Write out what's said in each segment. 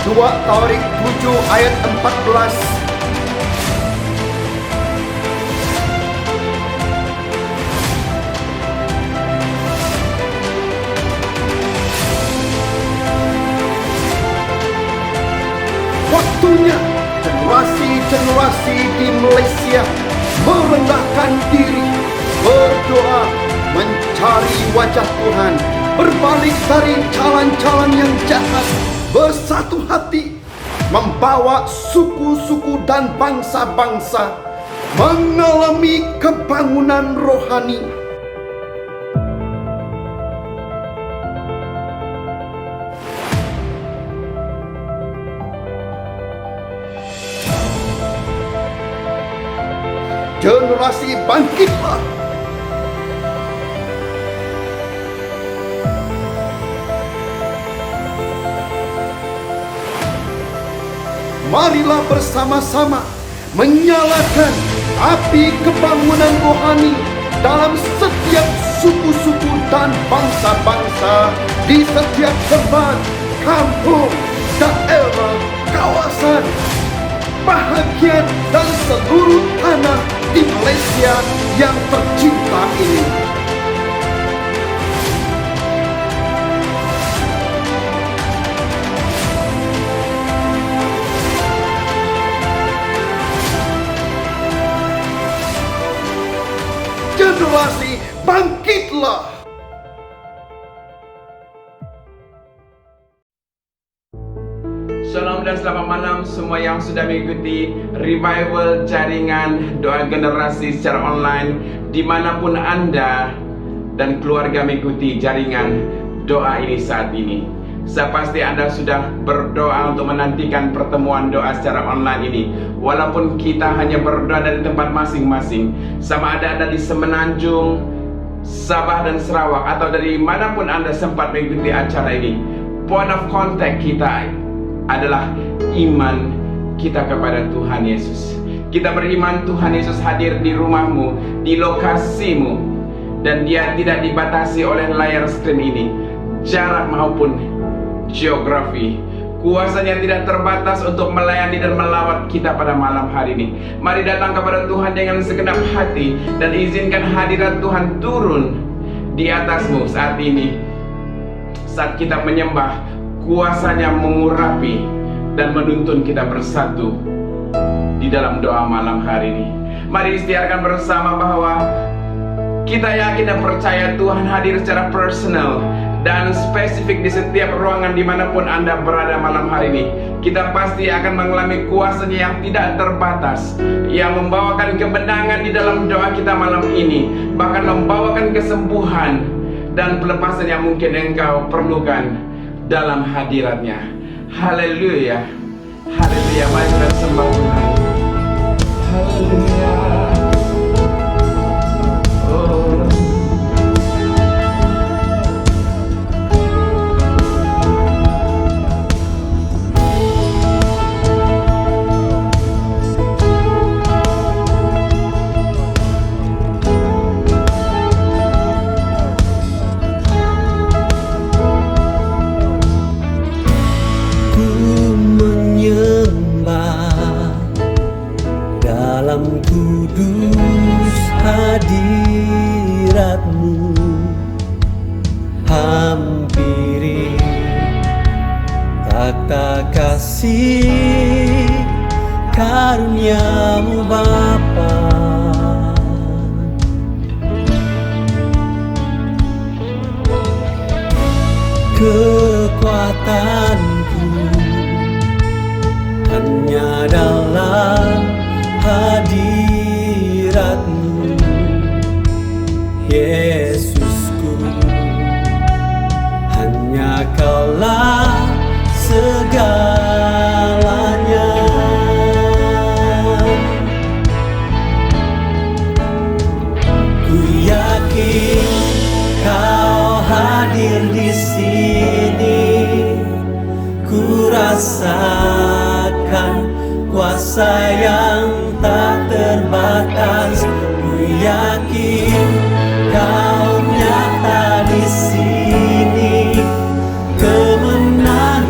2 Tawarik 7 ayat 14. Waktunya generasi-generasi di Malaysia merendahkan diri, berdoa, mencari wajah Tuhan, berbalik dari jalan-jalan yang jahat, bersatu hati, membawa suku-suku dan bangsa-bangsa mengalami kebangunan rohani. Generasi bangkitlah. Marilah bersama-sama menyalakan api kebangunan rohani dalam setiap suku-suku dan bangsa-bangsa, di setiap tempat, kampung, daerah, kawasan, bahagian dan seluruh tanah di Malaysia yang tercinta ini. Generasi bangkitlah. Shalom dan selamat malam semua yang sudah mengikuti revival jaringan doa generasi secara online dimanapun Anda dan keluarga mengikuti jaringan doa ini saat ini. Saya pasti Anda sudah berdoa untuk menantikan pertemuan doa secara online ini. Walaupun kita hanya berdoa dari tempat masing-masing, sama ada Anda di Semenanjung, Sabah dan Sarawak, atau dari manapun Anda sempat mengikuti acara ini, point of contact kita adalah iman kita kepada Tuhan Yesus. Kita beriman Tuhan Yesus hadir di rumahmu, di lokasimu, dan Dia tidak dibatasi oleh layar screen ini, jarak maupun geografi. Kuasanya tidak terbatas untuk melayani dan melawat kita pada malam hari ini. Mari datang kepada Tuhan dengan segenap hati dan izinkan hadirat Tuhan turun di atasmu saat ini. Saat kita menyembah, kuasanya mengurapi dan menuntun kita bersatu di dalam doa malam hari ini. Mari istiarkan bersama bahwa kita yakin dan percaya Tuhan hadir secara personal dan spesifik di setiap ruangan dimanapun Anda berada malam hari ini. Kita pasti akan mengalami kuasanya yang tidak terbatas, yang membawakan kemenangan di dalam doa kita malam ini, bahkan membawakan kesembuhan dan pelepasan yang mungkin engkau perlukan dalam hadiratnya. Haleluya, haleluya. Mari kita sembah Tuhan. Haleluya. Oh. Kudus hadiratmu, hampiri takhta kasih karuniamu Bapa. Kekuatanku hanya dalam hadiratmu, Yesusku. Hanya Kaulah segalanya. Ku yakin Kau hadir di sini. Ku rasakan kuasa yang tak terbatas. Ku yakin Kau nyata di sini. Kemenangan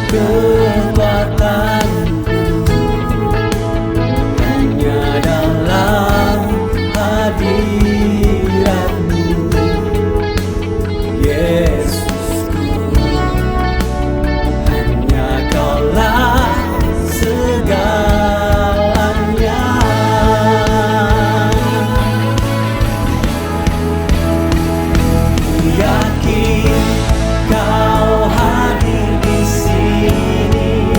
kekuatanku hanya dalam hadirat-Mu, Yesusku. Hanya Kaulah segalanya. Ku yakin Kau hadir di sini.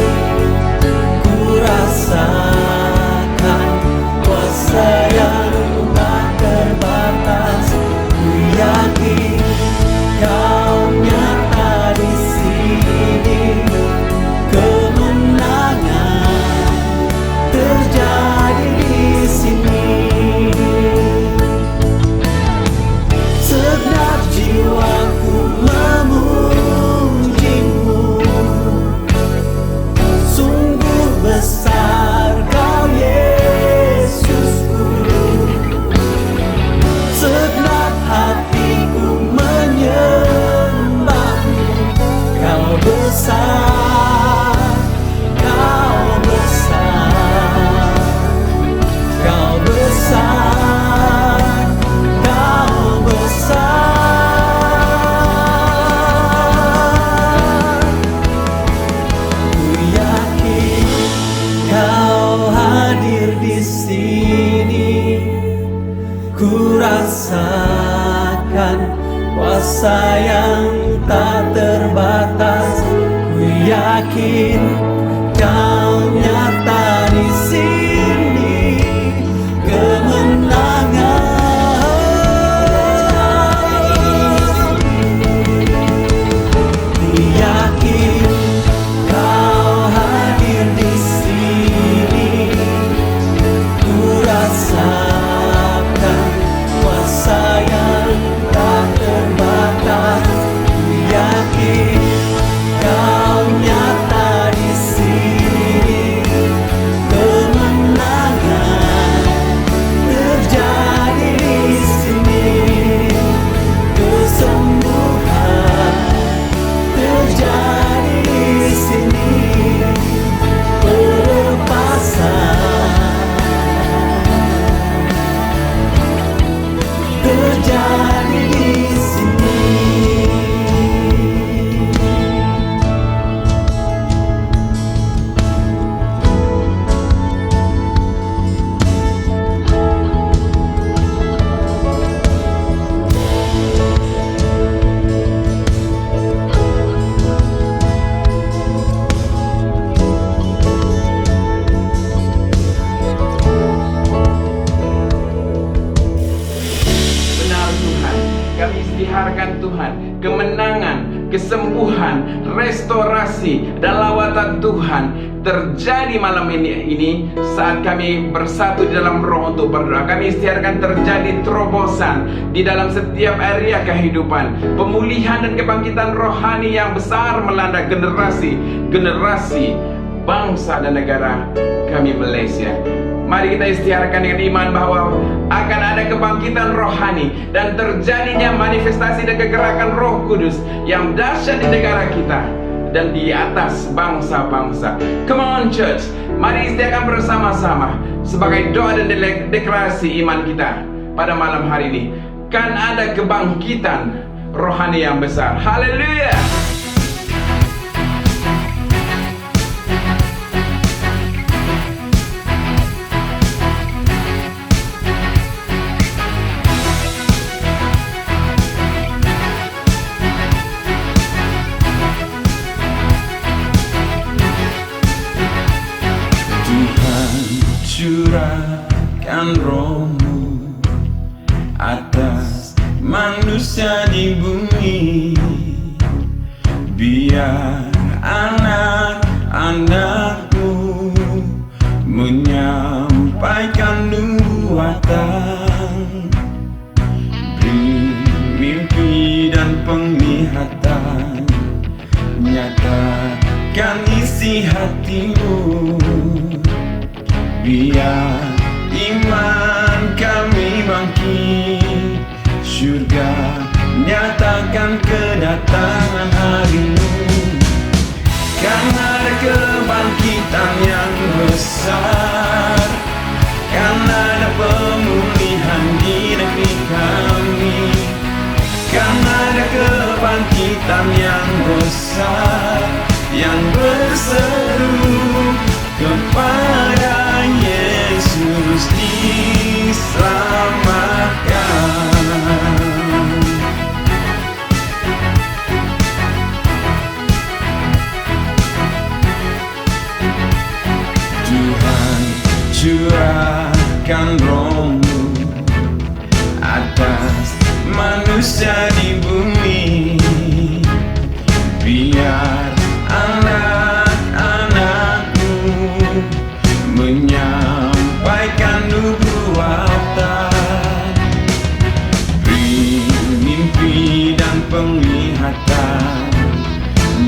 Ku rasakan kuasa yang tak terbatas. Ku yakin Kau nyata di sini. Kemenangan terjadi di sini. Segenap jiwaku memuji-Mu. Sungguh besar Kau, Yesusku. Segenap hatiku menyembah-Mu. Kau besar, Kau besar, Kau besar, Kau besar. Ku yakin Kau hadir di sini. Ku rasakan kuasa yang tak terbatas. Ku yakin Kau nyata di sini. Kemenangan. Ku yakin Kau hadir di sini. Ku rasakan kuasa yang tak terbatas. Ku yakin Kau nyata di sini. Kemenangan terjadi di sini. Kesembuhan terjadi di sini. Pelepasan terjadi di sini. Benar Tuhan, kami istiharkan Tuhan kemenangan, kesembuhan, restorasi, dan lawatan Tuhan terjadi malam ini saat kami bersatu di dalam roh untuk berdoa. Kami istiharkan terjadi terobosan di dalam setiap area kehidupan, pemulihan dan kebangkitan rohani yang besar melanda generasi bangsa dan negara kami Malaysia. Mari kita istiharkan dengan iman bahwa akan ada kebangkitan rohani dan terjadinya manifestasi dan kegerakan Roh Kudus yang dahsyat di negara kita dan di atas bangsa-bangsa. Come on church, mari istiharkan bersama-sama sebagai doa dan deklarasi iman kita pada malam hari ini. Kan ada kebangkitan rohani yang besar. Haleluya. curahkan roh-Mu atas manusia di bumi. Biar anak-anak-Mu menyampaikan nubuatan, beri mimpi dan penglihatan, nyatakan isi hati-Mu. Biar iman kami bangkit, surga nyatakan kedatangan hari-Mu. Karena kebangkitan yang besar, karena ada pemulihan di negeri kami, karena ada kebangkitan yang besar yang berseru kepada Yesus diselamatkan. Tuhan curahkan Roh-Mu atas manusia di bumi, biar anak-anak-Mu menyampaikan nubuatan, beri mimpi dan penglihatan,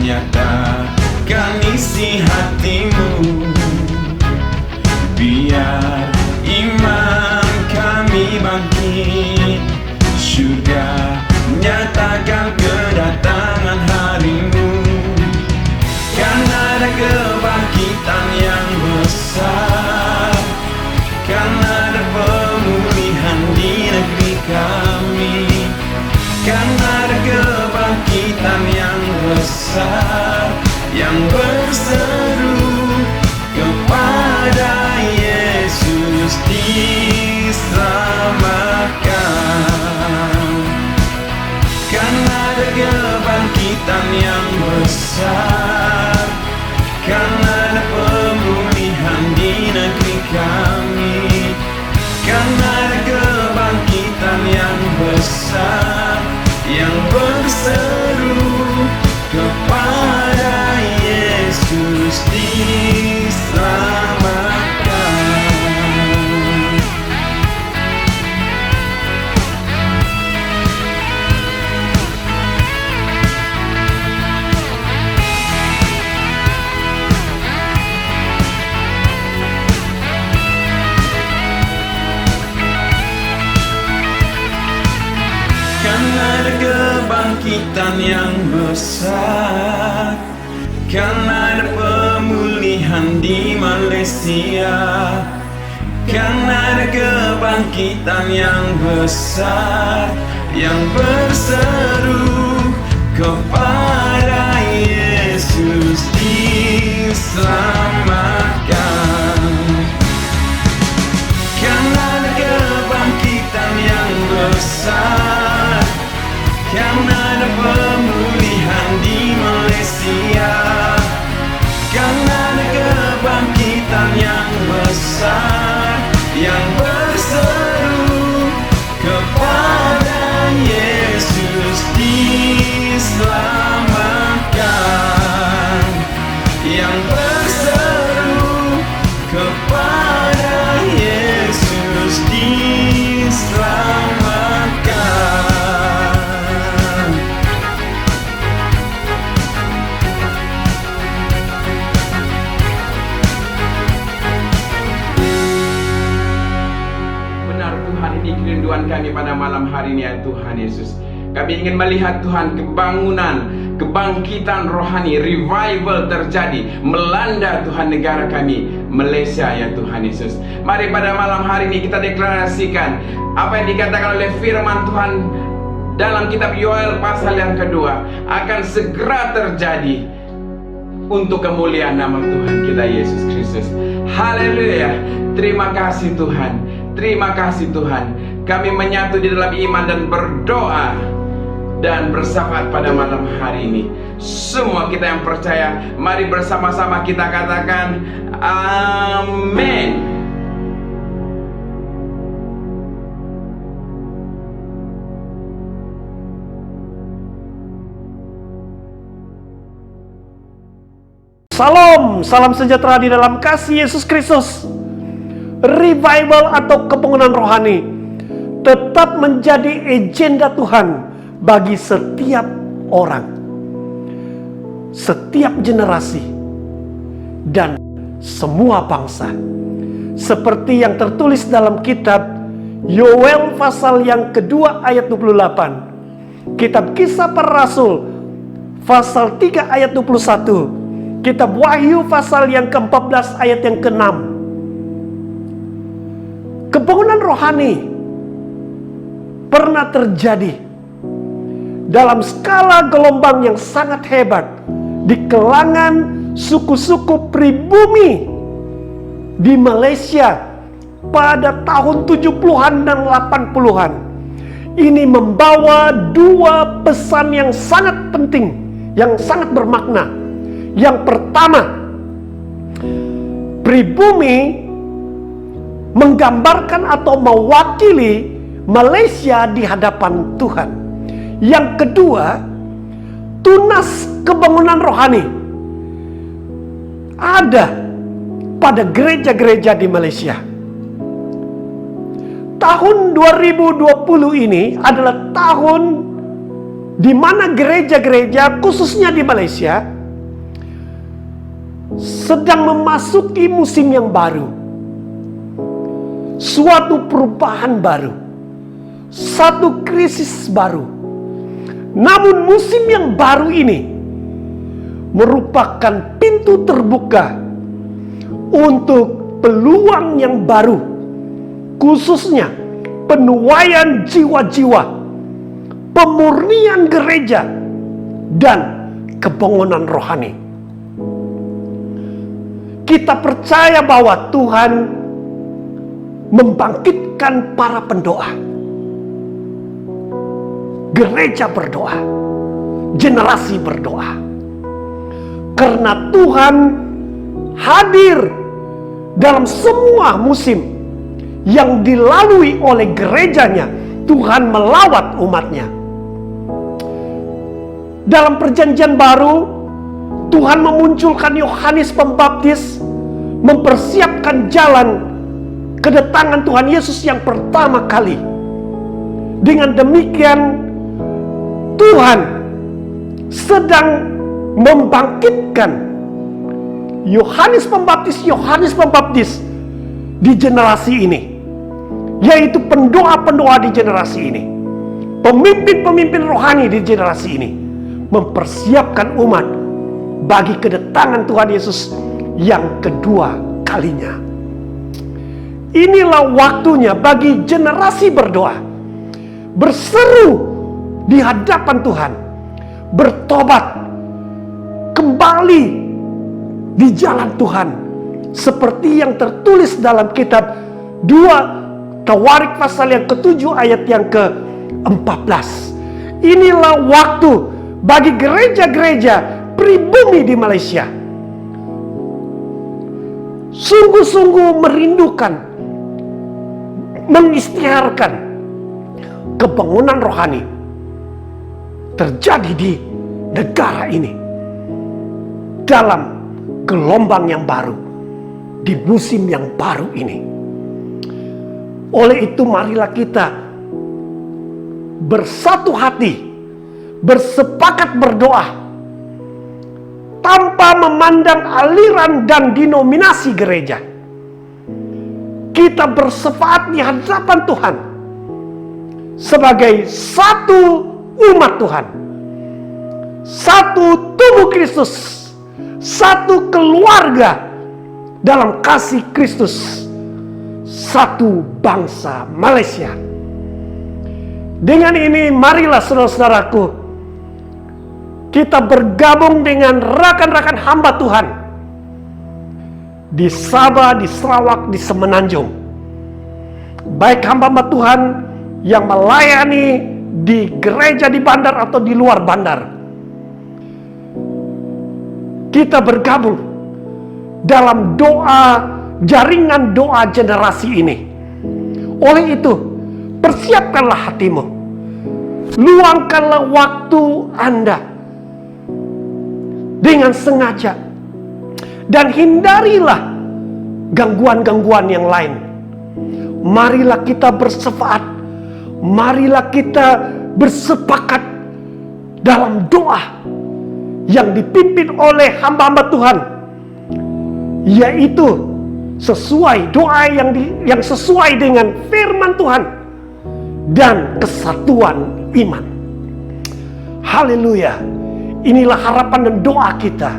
nyatakan isi hatimu, biar iman kami bangkit, surga nyatakan kedatangan harimu. Karena ada kebangkitan yang besar, karena ada pemulihan di negeri kami, karena ada kebangkitan yang besar yang berseru kepada Yesus diselamatkan. Karena ada kebangkitan yang besar, karena ada pemulihan di negeri kami, karena ada kebangkitan yang besar yang berseru kepada Yesus diselamatkan. Karena ada kebangkitan yang besar, karena ada pemulihan di Malaysia, karena ada kebangkitan yang besar yang berseru kepada Yesus diselamatkan. Karena ada kebangkitan yang besar, karena ada pemulihan di Malaysia, karena ada kebangkitan yang besar yang berseru kepada Yesus diselamatkan, yang berseru kepada Yesus diselamatkan. Benar Tuhan, ini kerinduan kami pada malam hari ini ya Tuhan Yesus. Kami ingin melihat Tuhan kebangunan, kebangkitan rohani, revival terjadi, melanda Tuhan negara kami, Malaysia ya Tuhan Yesus. Mari pada malam hari ini kita deklarasikan apa yang dikatakan oleh firman Tuhan dalam kitab Yoel pasal yang kedua akan segera terjadi untuk kemuliaan nama Tuhan kita Yesus Kristus. Haleluya. Terima kasih Tuhan. Terima kasih Tuhan. Kami menyatu di dalam iman dan berdoa dan bersyafaat pada malam hari ini. Semua kita yang percaya, mari bersama-sama kita katakan amin. Salam, salam sejahtera di dalam kasih Yesus Kristus. Revival atau kebangunan rohani tetap menjadi agenda Tuhan bagi setiap orang, setiap generasi, dan semua bangsa. Seperti yang tertulis dalam kitab Yoel pasal yang kedua ayat 28, kitab Kisah Para Rasul pasal 3 ayat 21, Kitab Wahyu pasal yang ke-14 ayat yang ke-6. Kebangunan rohani pernah terjadi dalam skala gelombang yang sangat hebat di kalangan suku-suku pribumi di Malaysia pada tahun 70-an dan 80-an. Ini membawa dua pesan yang sangat penting, yang sangat bermakna. Yang pertama, pribumi menggambarkan atau mewakili Malaysia di hadapan Tuhan. Yang kedua, tunas kebangunan rohani ada pada gereja-gereja di Malaysia. Tahun 2020 ini adalah tahun di mana gereja-gereja khususnya di Malaysia sedang memasuki musim yang baru. Suatu perubahan baru. Satu krisis baru. Namun musim yang baru ini merupakan pintu terbuka untuk peluang yang baru, khususnya penuaian jiwa-jiwa, pemurnian gereja, dan kebangunan rohani. Kita percaya bahwa Tuhan membangkitkan para pendoa. Gereja berdoa, generasi berdoa. Karena Tuhan hadir dalam semua musim yang dilalui oleh gerejanya. Tuhan melawat umatnya. Dalam perjanjian baru, Tuhan memunculkan Yohanes Pembaptis, mempersiapkan jalan kedatangan Tuhan Yesus yang pertama kali. Dengan demikian, Tuhan sedang membangkitkan Yohanes Pembaptis di generasi ini, yaitu pendoa-pendoa di generasi ini, pemimpin-pemimpin rohani di generasi ini, mempersiapkan umat bagi kedatangan Tuhan Yesus yang kedua kalinya. Inilah waktunya bagi generasi berdoa, berseru di hadapan Tuhan, bertobat kembali di jalan Tuhan, seperti yang tertulis dalam kitab 2 Tawarik pasal yang ke-7 ayat yang ke-14. Inilah waktu bagi gereja-gereja pribumi di Malaysia sungguh-sungguh merindukan, mengisytiharkan kebangunan rohani terjadi di negara ini dalam gelombang yang baru, di musim yang baru ini. Oleh itu marilah kita bersatu hati, bersepakat berdoa tanpa memandang aliran dan denominasi gereja. Kita bersepakat di hadapan Tuhan sebagai satu umat Tuhan, satu tubuh Kristus, satu keluarga dalam kasih Kristus, satu bangsa Malaysia. Dengan ini marilah saudara-saudaraku, kita bergabung dengan rekan-rekan hamba Tuhan di Sabah, di Sarawak, di Semenanjung, baik hamba-hamba Tuhan yang melayani di gereja di bandar atau di luar bandar. Kita bergabung dalam doa, jaringan doa generasi ini. Oleh itu, persiapkanlah hatimu, luangkanlah waktu Anda dengan sengaja, dan hindarilah gangguan-gangguan yang lain. Marilah kita bersepakat, marilah kita bersepakat dalam doa yang dipimpin oleh hamba-hamba Tuhan, yaitu sesuai doa yang sesuai dengan firman Tuhan dan kesatuan iman. Haleluya. Inilah harapan dan doa kita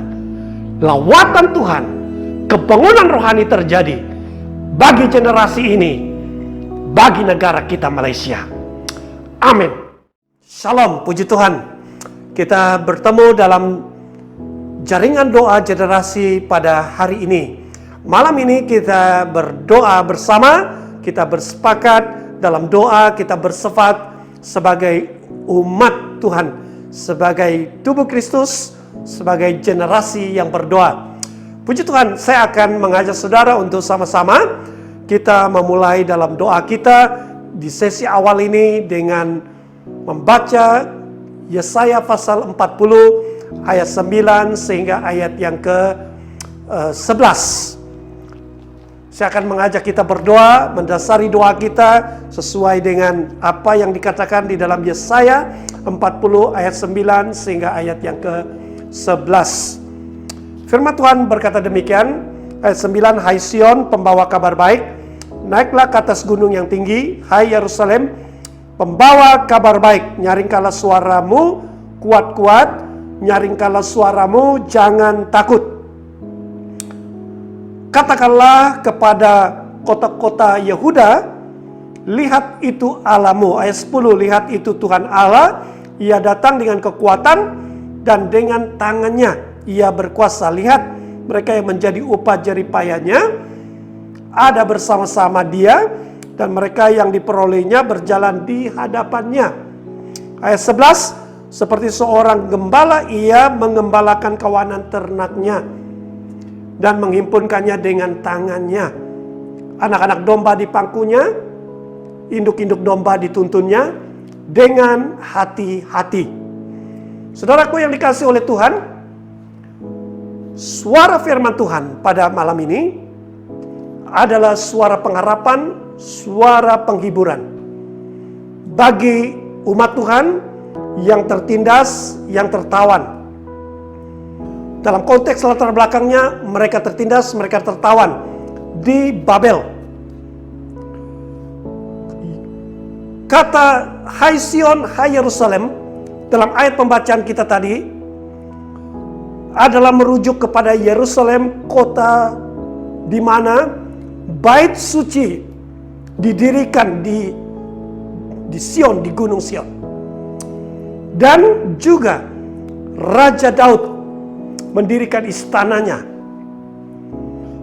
lawatan Tuhan, kebangunan rohani terjadi bagi generasi ini, bagi negara kita Malaysia. Amin. Shalom, puji Tuhan. Kita bertemu dalam jaringan doa generasi pada hari ini. Malam ini kita berdoa bersama, kita bersepakat dalam doa, kita bersifat sebagai umat Tuhan, sebagai tubuh Kristus, sebagai generasi yang berdoa. Puji Tuhan, saya akan mengajak saudara untuk sama-sama kita memulai dalam doa kita di sesi awal ini dengan membaca Yesaya pasal 40 ayat 9 sehingga ayat yang ke-11. Saya akan mengajak kita berdoa, mendasari doa kita sesuai dengan apa yang dikatakan di dalam Yesaya 40 ayat 9 sehingga ayat yang ke-11. Firman Tuhan berkata demikian, ayat 9, Hai Sion, pembawa kabar baik, naiklah ke atas gunung yang tinggi, hai Yerusalem, pembawa kabar baik, nyaringkanlah suaramu kuat-kuat, nyaringkanlah suaramu, jangan takut. Katakanlah kepada kota-kota Yehuda, lihat itu Allahmu. Ayat 10, lihat itu Tuhan Allah, Ia datang dengan kekuatan dan dengan tangannya Ia berkuasa. Lihat, mereka yang menjadi upah jeripayanya ada bersama-sama Dia, dan mereka yang diperolehnya berjalan di hadapannya. Ayat 11, seperti seorang gembala Ia mengembalakan kawanan ternaknya dan menghimpunkannya dengan tangannya. Anak-anak domba di pangkunya, induk-induk domba dituntunnya dengan hati-hati. Saudaraku yang dikasihi oleh Tuhan, suara firman Tuhan pada malam ini adalah suara pengharapan, suara penghiburan bagi umat Tuhan yang tertindas, yang tertawan. Dalam konteks latar belakangnya, mereka tertindas, mereka tertawan di Babel. Kata Hai Sion, Hai Yerusalem dalam ayat pembacaan kita tadi adalah merujuk kepada Yerusalem, kota di mana bait suci didirikan di Sion, di Gunung Sion. Dan juga Raja Daud mendirikan istananya.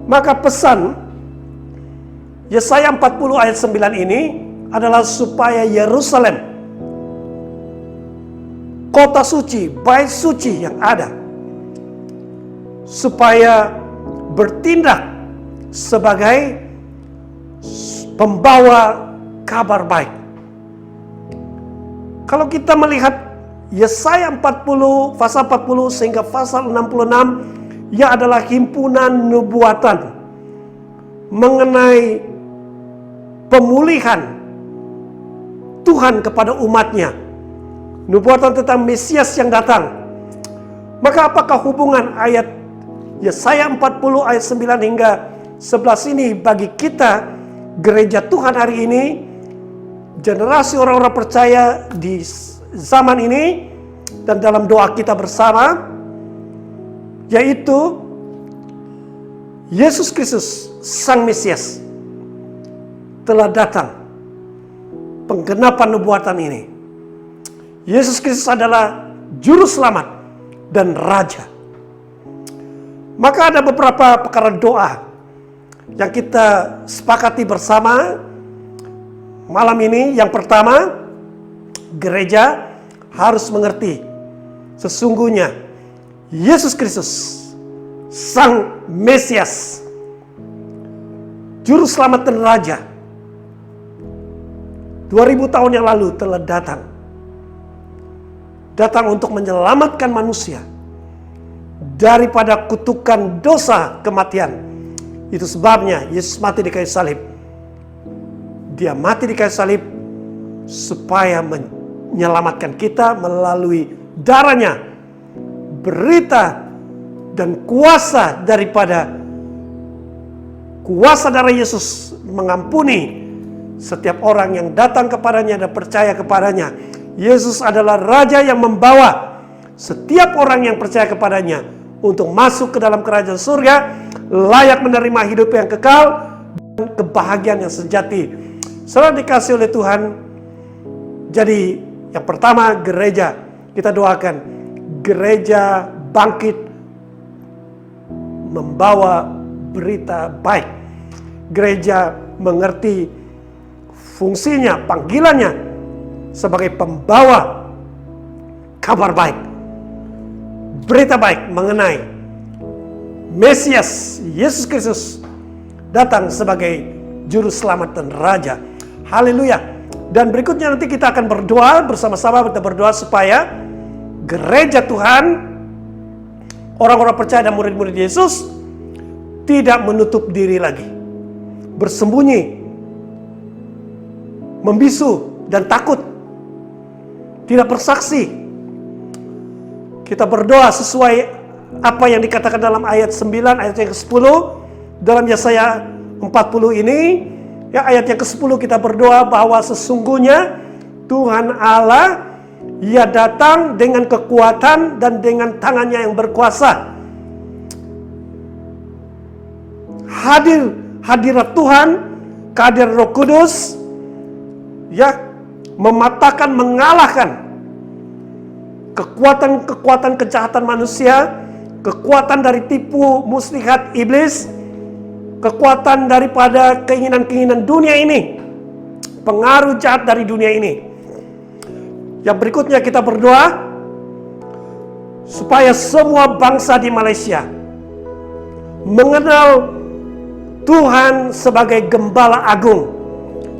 Maka pesan Yesaya 40 ayat 9 ini adalah supaya Yerusalem, kota suci, bait suci yang ada, supaya bertindak sebagai pembawa kabar baik. Kalau kita melihat Yesaya 40, pasal 40 sehingga pasal 66, ia adalah himpunan nubuatan mengenai pemulihan Tuhan kepada umatnya. Nubuatan tentang Mesias yang datang. Maka apakah hubungan ayat Yesaya 40 ayat 9 hingga 11 ini bagi kita, gereja Tuhan hari ini, generasi orang-orang percaya di zaman ini, dan dalam doa kita bersama, yaitu Yesus Kristus Sang Mesias telah datang. Penggenapan nubuatan ini, Yesus Kristus adalah juru selamat dan raja. Maka ada beberapa perkara doa yang kita sepakati bersama malam ini. Yang pertama, gereja harus mengerti sesungguhnya Yesus Kristus Sang Mesias, juru selamat dan raja, 2000 tahun yang lalu telah datang untuk menyelamatkan manusia daripada kutukan dosa kematian. Itu sebabnya Yesus mati di kayu salib. Dia mati di kayu salib supaya menyelamatkan kita melalui darahnya. Berita dan kuasa daripada kuasa darah Yesus mengampuni setiap orang yang datang kepadanya dan percaya kepadanya. Yesus adalah Raja yang membawa setiap orang yang percaya kepadanya untuk masuk ke dalam kerajaan surga, layak menerima hidup yang kekal dan kebahagiaan yang sejati. Saudara dikasih oleh Tuhan, jadi yang pertama gereja, kita doakan gereja bangkit membawa berita baik. Gereja mengerti fungsinya, panggilannya sebagai pembawa kabar baik, berita baik mengenai Mesias Yesus Kristus datang sebagai juru selamat dan raja. Haleluya. Dan berikutnya nanti kita akan berdoa bersama-sama, kita berdoa supaya gereja Tuhan, orang-orang percaya dan murid-murid Yesus tidak menutup diri lagi, bersembunyi, membisu dan takut, tidak bersaksi. Kita berdoa sesuai apa yang dikatakan dalam ayat 9, ayat yang ke-10 dalam Yesaya 40 ini. Ya, ayat yang ke-10 kita berdoa bahwa sesungguhnya Tuhan Allah, Ia datang dengan kekuatan dan dengan tangannya yang berkuasa. Hadirat Tuhan, kehadiran Roh Kudus, ya, mematahkan, mengalahkan kekuatan-kekuatan kejahatan manusia, kekuatan dari tipu muslihat iblis, kekuatan daripada keinginan-keinginan dunia ini, pengaruh jahat dari dunia ini. Yang berikutnya kita berdoa supaya semua bangsa di Malaysia mengenal Tuhan sebagai Gembala Agung,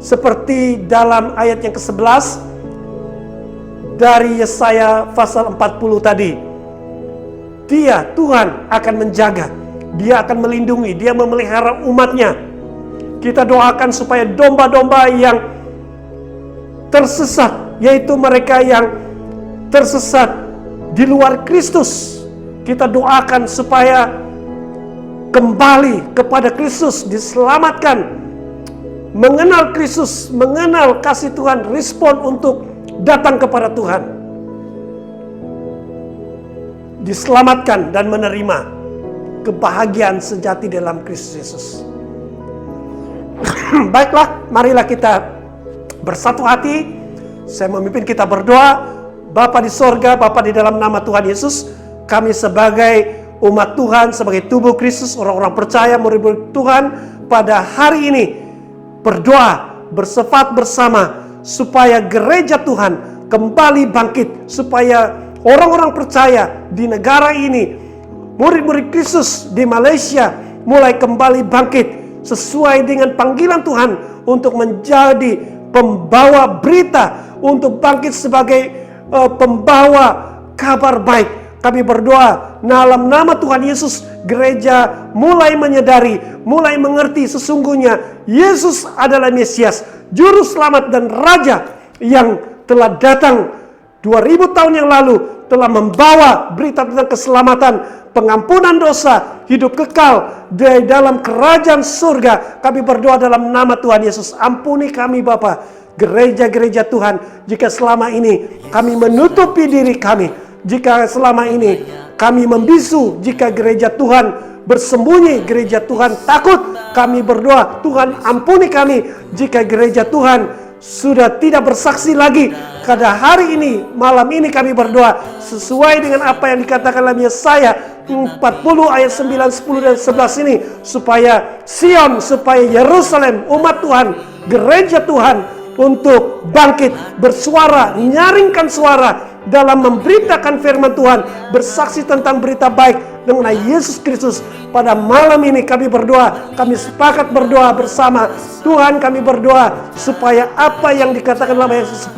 seperti dalam ayat yang ke-11 dari Yesaya pasal 40 tadi. Dia, Tuhan, akan menjaga, Dia akan melindungi, Dia memelihara umatnya. Kita doakan supaya domba-domba yang tersesat, yaitu mereka yang tersesat di luar Kristus, kita doakan supaya kembali kepada Kristus, diselamatkan, mengenal Kristus, mengenal kasih Tuhan, respon untuk datang kepada Tuhan, diselamatkan dan menerima kebahagiaan sejati dalam Kristus Yesus. Baiklah, marilah kita bersatu hati. Saya memimpin kita berdoa. Bapa di sorga, Bapa di dalam nama Tuhan Yesus, kami sebagai umat Tuhan, sebagai tubuh Kristus, orang-orang percaya, murid-murid Tuhan, pada hari ini berdoa, bersefat bersama supaya gereja Tuhan kembali bangkit, supaya orang-orang percaya di negara ini, murid-murid Kristus di Malaysia mulai kembali bangkit sesuai dengan panggilan Tuhan untuk menjadi pembawa berita, untuk bangkit sebagai pembawa kabar baik. Kami berdoa dalam nama Tuhan Yesus, gereja mulai menyadari, mulai mengerti sesungguhnya Yesus adalah Mesias, Juru Selamat dan Raja yang telah datang 2000 tahun yang lalu, telah membawa berita tentang keselamatan, pengampunan dosa, hidup kekal di dalam kerajaan surga. Kami berdoa dalam nama Tuhan Yesus, ampuni kami Bapa, gereja-gereja Tuhan, jika selama ini kami menutupi diri kami, jika selama ini kami membisu, jika gereja Tuhan bersembunyi, gereja Tuhan takut, kami berdoa Tuhan ampuni kami. Jika gereja Tuhan sudah tidak bersaksi lagi, pada hari ini, malam ini kami berdoa sesuai dengan apa yang dikatakan dalam Yesaya 40 ayat 9, 10 dan 11 ini, supaya Sion, supaya Yerusalem, umat Tuhan, gereja Tuhan untuk bangkit, bersuara, nyaringkan suara dalam memberitakan firman Tuhan, bersaksi tentang berita baik mengenai Yesus Kristus. Pada malam ini kami berdoa, kami sepakat berdoa bersama Tuhan. Kami berdoa supaya apa yang dikatakan dalam ayat 10,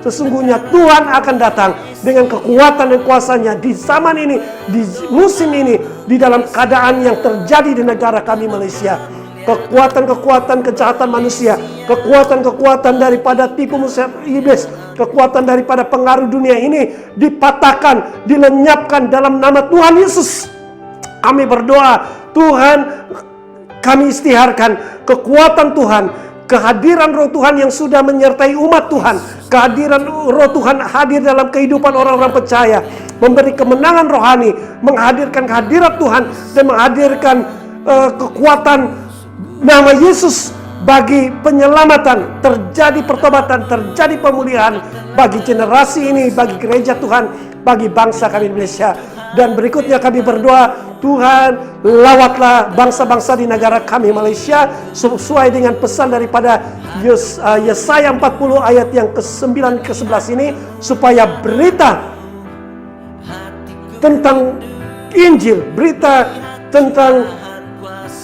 sesungguhnya Tuhan akan datang dengan kekuatan dan kuasanya di zaman ini, di musim ini, di dalam keadaan yang terjadi di negara kami Malaysia. Kekuatan-kekuatan kejahatan manusia, kekuatan-kekuatan daripada tipu muslihat iblis, kekuatan daripada pengaruh dunia ini dipatahkan, dilenyapkan dalam nama Tuhan Yesus. Kami berdoa, Tuhan, kami istiharkan kekuatan Tuhan, kehadiran Roh Tuhan yang sudah menyertai umat Tuhan, kehadiran Roh Tuhan hadir dalam kehidupan orang-orang percaya, memberi kemenangan rohani, menghadirkan kehadiran Tuhan, dan menghadirkan kekuatan nama Yesus bagi penyelamatan, terjadi pertobatan, terjadi pemulihan bagi generasi ini, bagi gereja Tuhan, bagi bangsa kami Indonesia. Dan berikutnya kami berdoa, Tuhan lawatlah bangsa-bangsa di negara kami Malaysia sesuai dengan pesan daripada Yesaya 40 ayat yang ke-9 ke-11 ini, supaya berita tentang Injil, berita tentang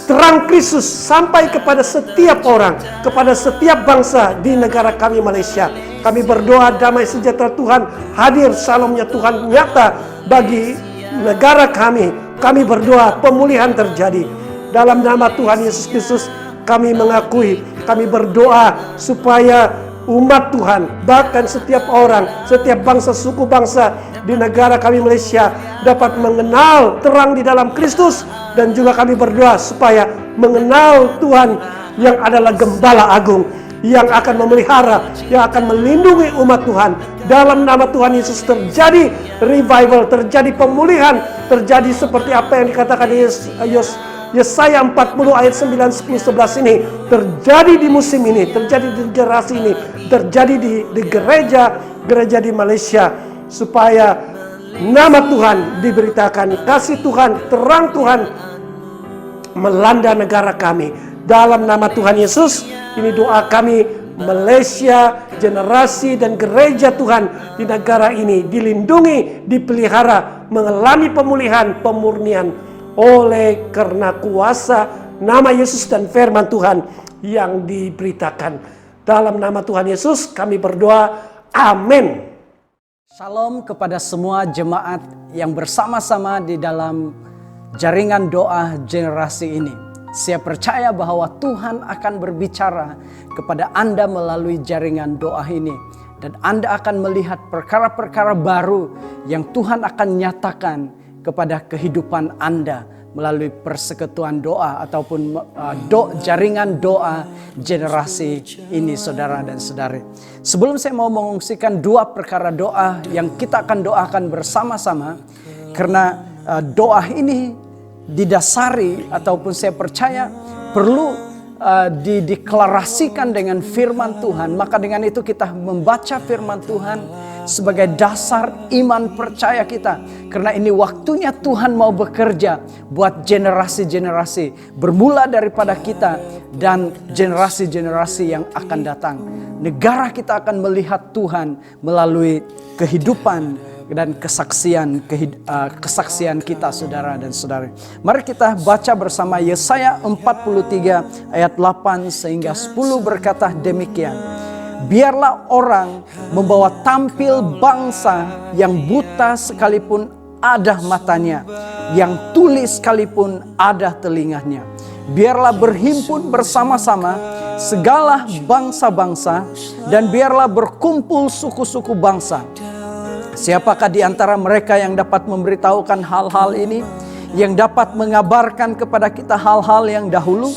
terang Kristus sampai kepada setiap orang, kepada setiap bangsa di negara kami Malaysia. Kami berdoa damai sejahtera Tuhan hadir, shalomnya Tuhan nyata bagi negara kami. Kami berdoa pemulihan terjadi. Dalam nama Tuhan Yesus Kristus kami mengakui, kami berdoa supaya umat Tuhan, bahkan setiap orang, setiap bangsa, suku bangsa di negara kami Malaysia dapat mengenal terang di dalam Kristus. Dan juga kami berdoa supaya mengenal Tuhan yang adalah Gembala Agung, yang akan memelihara, yang akan melindungi umat Tuhan. Dalam nama Tuhan Yesus terjadi revival, terjadi pemulihan, terjadi seperti apa yang dikatakan Yesaya 40 ayat 9, 10, 11 ini terjadi di musim ini, terjadi di generasi ini, terjadi di gereja di Malaysia, supaya nama Tuhan diberitakan, kasih Tuhan, terang Tuhan melanda negara kami. Dalam nama Tuhan Yesus, ini doa kami, Malaysia, generasi dan gereja Tuhan di negara ini dilindungi, dipelihara, mengalami pemulihan, pemurnian oleh karena kuasa nama Yesus dan firman Tuhan yang diberitakan. Dalam nama Tuhan Yesus kami berdoa, amin. Shalom kepada semua jemaat yang bersama-sama di dalam jaringan doa generasi ini. Saya percaya bahwa Tuhan akan berbicara kepada Anda melalui jaringan doa ini. Dan Anda akan melihat perkara-perkara baru yang Tuhan akan nyatakan kepada kehidupan Anda melalui persekutuan doa ataupun jaringan doa generasi ini, saudara dan saudari. Sebelum saya mau mengungsikan dua perkara doa yang kita akan doakan bersama-sama, karena doa ini didasari ataupun saya percaya perlu dideklarasikan dengan firman Tuhan. Maka dengan itu kita membaca firman Tuhan sebagai dasar iman percaya kita. Karena ini waktunya Tuhan mau bekerja buat generasi-generasi, bermula daripada kita dan generasi-generasi yang akan datang. Negara kita akan melihat Tuhan melalui kehidupan dan kesaksian kita, saudara dan saudari. Mari kita baca bersama Yesaya 43 ayat 8 sehingga 10 berkata demikian. Biarlah orang membawa tampil bangsa yang buta sekalipun ada matanya, yang tuli sekalipun ada telinganya. Biarlah berhimpun bersama-sama segala bangsa-bangsa, dan biarlah berkumpul suku-suku bangsa. Siapakah di antara mereka yang dapat memberitahukan hal-hal ini, yang dapat mengabarkan kepada kita hal-hal yang dahulu?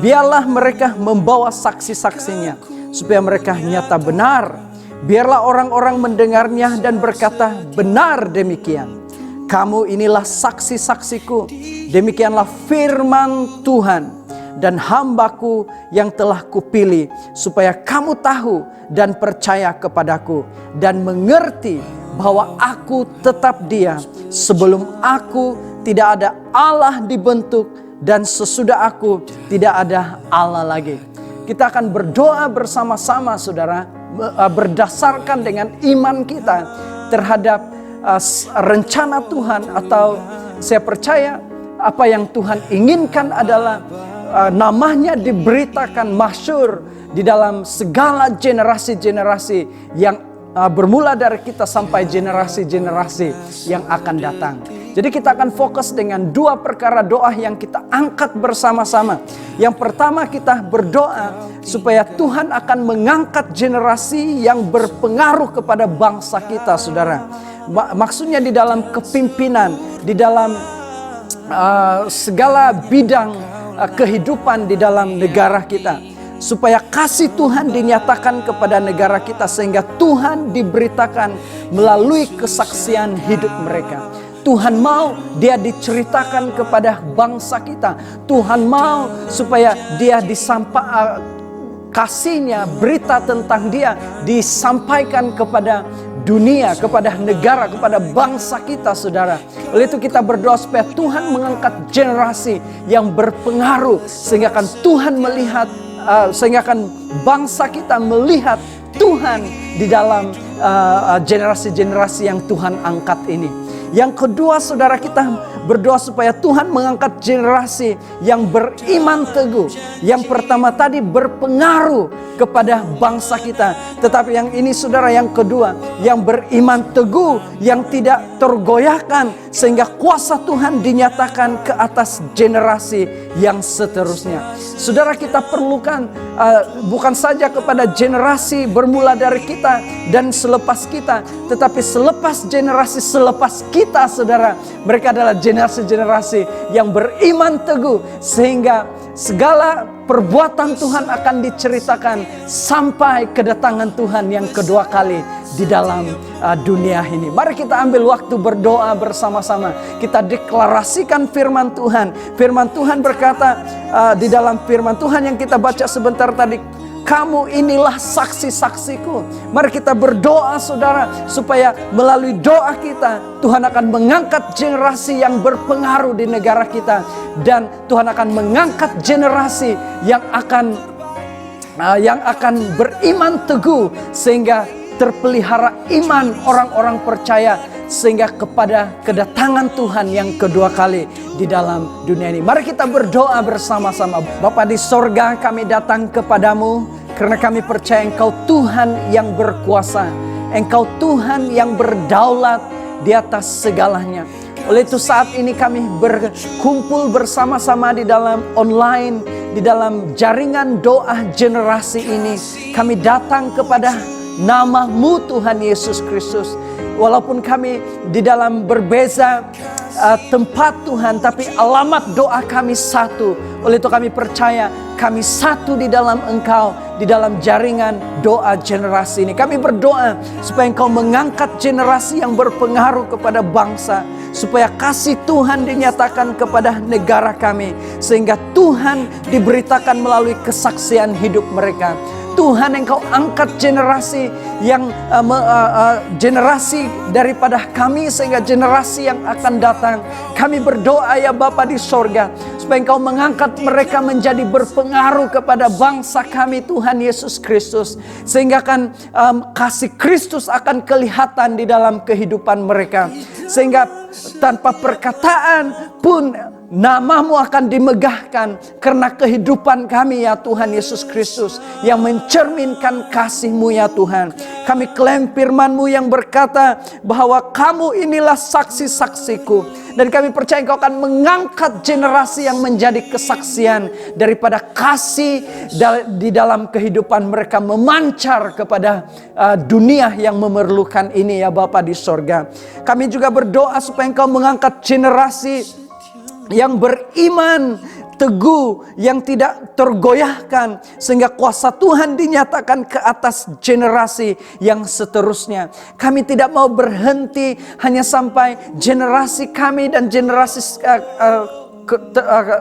Biarlah mereka membawa saksi-saksinya, supaya mereka nyata benar. Biarlah orang-orang mendengarnya dan berkata, benar demikian. Kamu inilah saksi-saksiku, demikianlah firman Tuhan, dan hambaku yang telah kupilih, supaya kamu tahu dan percaya kepadaku, dan mengerti bahwa aku tetap Dia. Sebelum aku tidak ada Allah dibentuk, dan sesudah aku tidak ada Allah lagi. Kita akan berdoa bersama-sama, saudara, berdasarkan dengan iman kita terhadap rencana Tuhan, atau saya percaya apa yang Tuhan inginkan adalah namanya diberitakan masyhur di dalam segala generasi-generasi yang bermula dari kita sampai generasi-generasi yang akan datang. Jadi kita akan fokus dengan dua perkara doa yang kita angkat bersama-sama. Yang pertama, kita berdoa supaya Tuhan akan mengangkat generasi yang berpengaruh kepada bangsa kita, saudara. Maksudnya di dalam kepimpinan, di dalam segala bidang kehidupan di dalam negara kita. supaya kasih Tuhan dinyatakan kepada negara kita, sehingga Tuhan diberitakan melalui kesaksian hidup mereka. Tuhan mau dia diceritakan kepada bangsa kita. Tuhan mau supaya dia kasihnya, berita tentang dia disampaikan kepada dunia, kepada negara, kepada bangsa kita, saudara. Oleh itu kita berdoa supaya Tuhan mengangkat generasi yang berpengaruh, sehingga akan Tuhan melihat, sehingga akan bangsa kita melihat Tuhan di dalam generasi-generasi yang Tuhan angkat ini. Yang kedua, saudara, kita berdoa supaya Tuhan mengangkat generasi yang beriman teguh. Yang pertama tadi berpengaruh kepada bangsa kita. Tetapi yang ini, saudara, yang kedua, yang beriman teguh, yang tidak tergoyahkan, sehingga kuasa Tuhan dinyatakan ke atas generasi yang seterusnya. Saudara, kita perlukan bukan saja kepada generasi bermula dari kita dan selepas kita, tetapi selepas generasi selepas kita, saudara. Mereka adalah generasi-generasi yang beriman teguh, sehingga segala perbuatan Tuhan akan diceritakan sampai kedatangan Tuhan yang kedua kali di dalam dunia ini. Mari kita ambil waktu berdoa bersama-sama. Kita deklarasikan firman Tuhan. Firman Tuhan berkata di dalam firman Tuhan yang kita baca sebentar tadi, kamu inilah saksi-saksiku. Mari kita berdoa, saudara, supaya melalui doa kita Tuhan akan mengangkat generasi yang berpengaruh di negara kita, dan Tuhan akan mengangkat generasi yang akan beriman teguh, sehingga terpelihara iman orang-orang percaya, sehingga kepada kedatangan Tuhan yang kedua kali di dalam dunia ini. Mari kita berdoa bersama-sama. Bapa di sorga, kami datang kepadamu karena kami percaya Engkau Tuhan yang berkuasa. Engkau Tuhan yang berdaulat di atas segalanya. Oleh itu saat ini kami berkumpul bersama-sama di dalam online, di dalam jaringan doa generasi ini. Kami datang kepada nama-Mu Tuhan Yesus Kristus. Walaupun kami di dalam berbeza tempat Tuhan, tapi alamat doa kami satu. Oleh itu kami percaya kami satu di dalam Engkau, di dalam jaringan doa generasi ini. Kami berdoa supaya Engkau mengangkat generasi yang berpengaruh kepada bangsa, supaya kasih Tuhan dinyatakan kepada negara kami, sehingga Tuhan diberitakan melalui kesaksian hidup mereka. Tuhan, Engkau angkat generasi yang generasi daripada kami, sehingga generasi yang akan datang. Kami berdoa ya Bapa di sorga, supaya Engkau mengangkat mereka menjadi berpengaruh kepada bangsa kami, Tuhan Yesus Kristus, sehingga kan kasih Kristus akan kelihatan di dalam kehidupan mereka, sehingga tanpa perkataan pun nama-Mu akan dimegahkan karena kehidupan kami ya Tuhan Yesus Kristus, yang mencerminkan kasih-Mu ya Tuhan. Kami klaim firman-Mu yang berkata bahwa kamu inilah saksi-saksiku, dan kami percaya Engkau akan mengangkat generasi yang menjadi kesaksian daripada kasih di dalam kehidupan mereka, memancar kepada dunia yang memerlukan ini ya Bapa di sorga. Kami juga berdoa supaya Engkau mengangkat generasi yang beriman teguh, yang tidak tergoyahkan, sehingga kuasa Tuhan dinyatakan ke atas generasi yang seterusnya. Kami tidak mau berhenti hanya sampai generasi kami dan generasi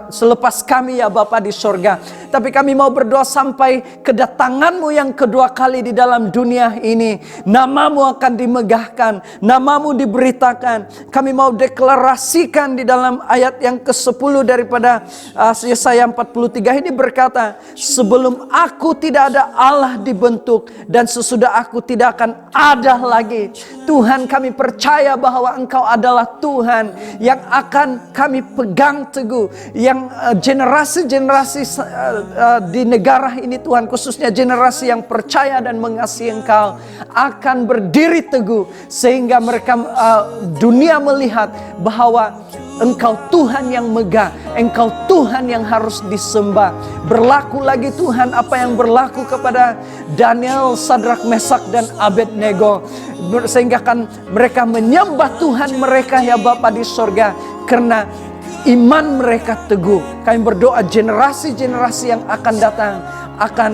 selepas kami ya Bapa di sorga, tapi kami mau berdoa sampai kedatangan-Mu yang kedua kali di dalam dunia ini. Nama-Mu akan dimegahkan, nama-Mu diberitakan. Kami mau deklarasikan di dalam ayat yang ke-10 daripada Yesaya 43 ini berkata, sebelum aku tidak ada Allah dibentuk, dan sesudah aku tidak akan ada lagi. Tuhan, kami percaya bahwa Engkau adalah Tuhan yang akan kami pegang teguh, yang generasi-generasi di negara ini Tuhan, khususnya generasi yang percaya dan mengasihi Engkau, akan berdiri teguh, sehingga mereka dunia melihat bahwa Engkau Tuhan yang megah, Engkau Tuhan yang harus disembah. Berlaku lagi Tuhan apa yang berlaku kepada Daniel, Sadrak, Mesak, dan Abednego, sehingga kan mereka menyembah Tuhan mereka ya Bapa di sorga, karena iman mereka teguh. Kami berdoa generasi-generasi yang akan datang akan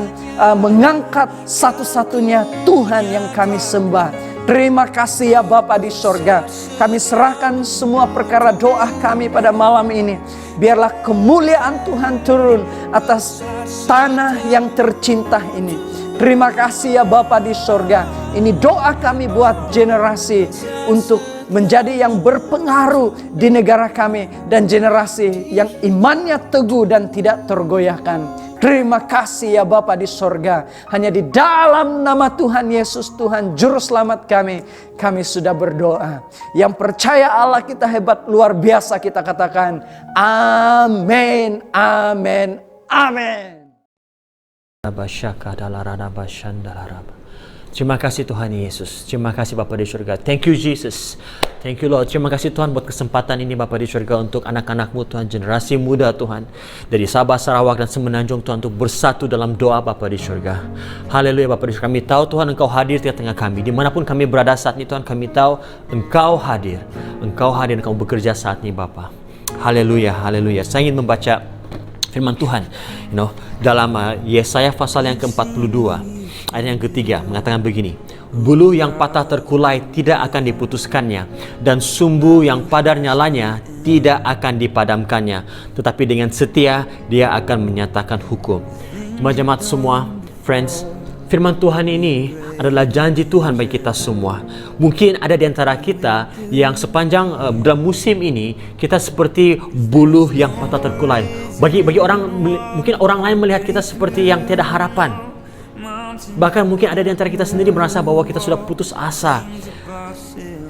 mengangkat satu-satunya Tuhan yang kami sembah. Terima kasih ya Bapa di sorga. Kami serahkan semua perkara doa kami pada malam ini. Biarlah kemuliaan Tuhan turun atas tanah yang tercinta ini. Terima kasih ya Bapa di sorga. Ini doa kami buat generasi untuk menjadi yang berpengaruh di negara kami. Dan generasi yang imannya teguh dan tidak tergoyahkan. Terima kasih ya Bapa di sorga. Hanya di dalam nama Tuhan Yesus, Tuhan Juru Selamat kami sudah berdoa. Yang percaya Allah kita hebat luar biasa, kita katakan amin, amin, amin. Terima kasih Tuhan Yesus. Terima kasih Bapa di surga. Thank you Jesus. Thank you Lord. Terima kasih Tuhan buat kesempatan ini Bapa di surga untuk anak-anak-Mu Tuhan, generasi muda Tuhan, dari Sabah, Sarawak dan Semenanjung Tuhan, untuk bersatu dalam doa Bapa di surga. Haleluya Bapa di surga. Kami tahu Tuhan Engkau hadir di tengah kami. Dimanapun kami berada saat ini Tuhan, kami tahu Engkau hadir. Engkau hadir, Engkau bekerja saat ini Bapa. Haleluya, haleluya. Saya ingin membaca firman Tuhan, dalam Yesaya pasal yang ke-42. Ayat yang ketiga mengatakan begini, bulu yang patah terkulai tidak akan diputuskannya, dan sumbu yang padam nyalanya tidak akan dipadamkannya, tetapi dengan setia dia akan menyatakan hukum. Jemaat-jemaat semua, friends, firman Tuhan ini adalah janji Tuhan bagi kita semua. Mungkin ada di antara kita yang sepanjang dalam musim ini kita seperti bulu yang patah terkulai. Bagi orang, mungkin orang lain melihat kita seperti yang tiada harapan. Bahkan mungkin ada di antara kita sendiri merasa bahwa kita sudah putus asa.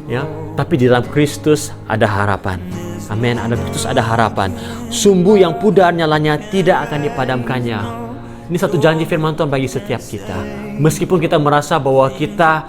Ya, tapi di dalam Kristus ada harapan. Amin. Ada Kristus ada harapan. Sumbu yang pudar nyalanya tidak akan dipadamkannya. Ini satu janji firman Tuhan bagi setiap kita. Meskipun kita merasa bahwa kita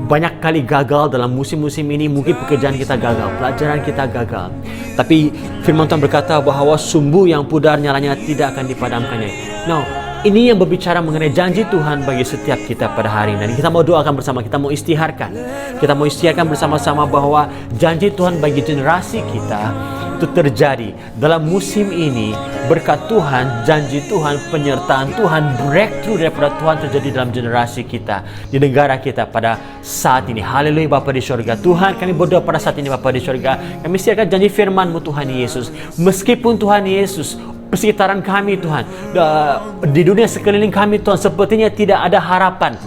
banyak kali gagal dalam musim-musim ini, mungkin pekerjaan kita gagal, pelajaran kita gagal, tapi firman Tuhan berkata bahwa sumbu yang pudar nyalanya tidak akan dipadamkannya. Now, ini yang berbicara mengenai janji Tuhan bagi setiap kita pada hari ini. Dan kita mau doakan bersama, kita mau istiharkan. Kita mau istiharkan bersama-sama bahwa janji Tuhan bagi generasi kita itu terjadi. Dalam musim ini, berkat Tuhan, janji Tuhan, penyertaan Tuhan, breakthrough daripada Tuhan terjadi dalam generasi kita, di negara kita pada saat ini. Haleluya Bapa di surga. Tuhan, kami berdoa pada saat ini Bapa di surga. Kami istiharkan janji firman-Mu Tuhan Yesus. Meskipun Tuhan Yesus, persekitaran kami Tuhan, di dunia sekeliling kami Tuhan, sepertinya tidak ada harapan.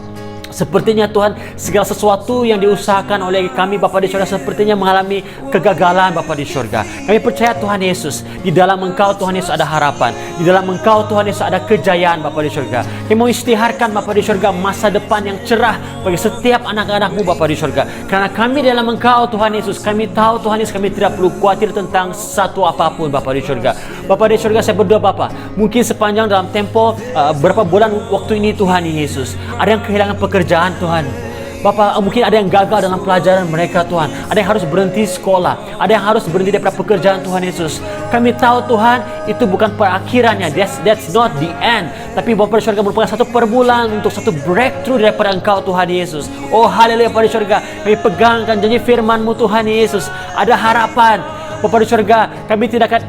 Sepertinya Tuhan, segala sesuatu yang diusahakan oleh kami Bapa di surga sepertinya mengalami kegagalan Bapa di surga. Kami percaya Tuhan Yesus, di dalam Engkau Tuhan Yesus ada harapan. Di dalam Engkau Tuhan Yesus ada kejayaan Bapa di surga. Kami mau istiharkan Bapa di surga masa depan yang cerah bagi setiap anak-anak-Mu Bapa di surga. Karena kami di dalam Engkau Tuhan Yesus, kami tahu Tuhan Yesus, kami tidak perlu khawatir tentang satu apapun Bapa di surga. Bapa di surga, saya berdoa Bapa, mungkin sepanjang dalam tempo berapa bulan waktu ini Tuhan Yesus, ada yang kehilangan pekerjaan Tuhan. Bapak, mungkin ada yang gagal dalam pelajaran mereka Tuhan. Ada yang harus berhenti sekolah, ada yang harus berhenti daripada pekerjaan Tuhan Yesus. Kami tahu Tuhan, itu bukan perakhirannya. That's not the end. Tapi Bapa di surga merupakan satu permulaan untuk satu breakthrough daripada Engkau Tuhan Yesus. Oh haleluya Bapa di surga. Kami pegangkan janji firman-Mu Tuhan Yesus. Ada harapan. Bapa di surga, kami tidak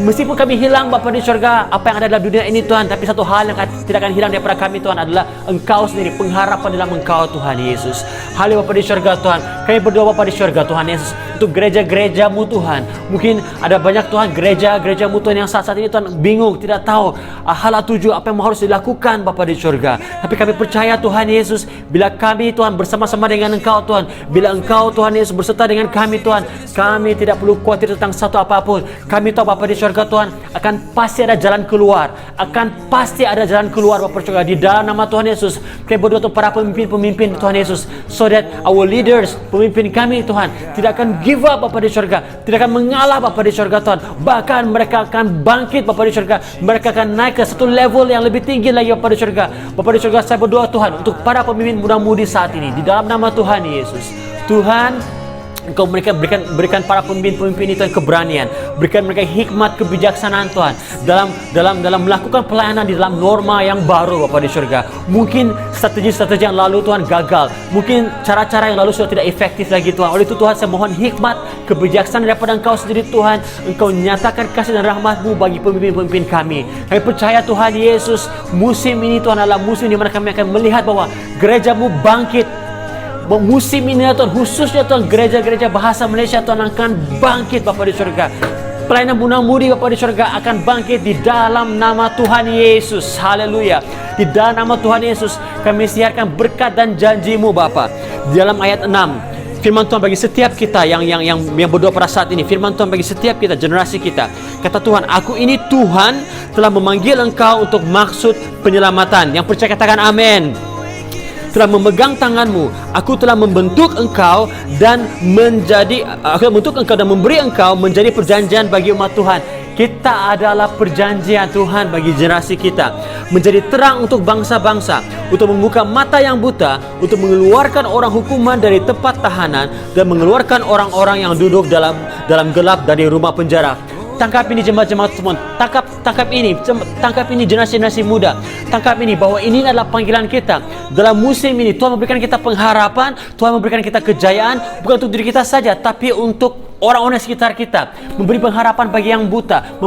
meskipun kami hilang Bapa di surga, apa yang ada dalam dunia ini Tuhan, tapi satu hal yang tidak akan hilang daripada kami Tuhan adalah Engkau sendiri, pengharapan dalam Engkau Tuhan Yesus. Haleluya Bapa di surga Tuhan. Kami berdoa Bapa di surga Tuhan Yesus untuk gereja-gereja-Mu Tuhan. Mungkin ada banyak Tuhan gereja-gereja-Mu Tuhan yang saat ini Tuhan bingung, tidak tahu hal tuju apa yang harus dilakukan Bapa di surga. Tapi kami percaya Tuhan Yesus, bila kami Tuhan bersama-sama dengan Engkau Tuhan, bila Engkau Tuhan Yesus berserta dengan kami Tuhan, kami tidak perlu khawatir tentang satu apapun. Kami tahu Bapa di surga Tuhan, akan pasti ada jalan keluar. Akan pasti ada jalan keluar Bapa di surga. Di dalam nama Tuhan Yesus, kami berdoa untuk para pemimpin-pemimpin Tuhan Yesus, so that our leaders, pemimpin kami Tuhan, tidak akan give up Bapa di surga, tidak akan mengalah Bapa di surga Tuhan. Bahkan mereka akan bangkit Bapa di surga. Mereka akan naik ke satu level yang lebih tinggi lagi Bapa di surga. Bapa di surga, saya berdoa Tuhan untuk para pemimpin muda-mudi saat ini, di dalam nama Tuhan Yesus. Tuhan, Engkau berikan para pemimpin-pemimpin ini Tuhan keberanian, berikan mereka hikmat kebijaksanaan Tuhan dalam melakukan pelayanan di dalam norma yang baru Bapa di surga. Mungkin strategi-strategi yang lalu Tuhan gagal, mungkin cara-cara yang lalu sudah tidak efektif lagi Tuhan. Oleh itu Tuhan, saya mohon hikmat kebijaksanaan daripada Engkau sendiri Tuhan. Engkau nyatakan kasih dan rahmat-Mu bagi pemimpin-pemimpin kami. Kami percaya Tuhan Yesus, musim ini Tuhan adalah musim di mana kami akan melihat bahwa gereja-Mu bangkit. Musim ini ya Tuhan, khususnya Tuhan, gereja-gereja bahasa Malaysia Tuhan akan bangkit Bapa di surga. Pelayanan muda-mudi Bapa di surga akan bangkit di dalam nama Tuhan Yesus. Haleluya. Di dalam nama Tuhan Yesus kami siarkan berkat dan janji-Mu Bapa. Di dalam ayat 6, firman Tuhan bagi setiap kita yang berdoa pada saat ini. Firman Tuhan bagi setiap kita, generasi kita. Kata Tuhan, aku ini Tuhan telah memanggil engkau untuk maksud penyelamatan. Yang percaya katakan amin. Telah memegang tanganmu, aku telah membentuk engkau dan memberi engkau menjadi perjanjian bagi umat Tuhan. Kita adalah perjanjian Tuhan bagi generasi kita, menjadi terang untuk bangsa-bangsa, untuk membuka mata yang buta, untuk mengeluarkan orang hukuman dari tempat tahanan dan mengeluarkan orang-orang yang duduk dalam gelap dari rumah penjara. Tangkap ini jemaat-jemaat semua. Tangkap ini generasi muda. Tangkap ini bahwa ini adalah panggilan kita. Dalam musim ini Tuhan memberikan kita pengharapan, Tuhan memberikan kita kejayaan, bukan untuk diri kita saja, tapi untuk orang-orang sekitar kita, memberi pengharapan bagi yang buta,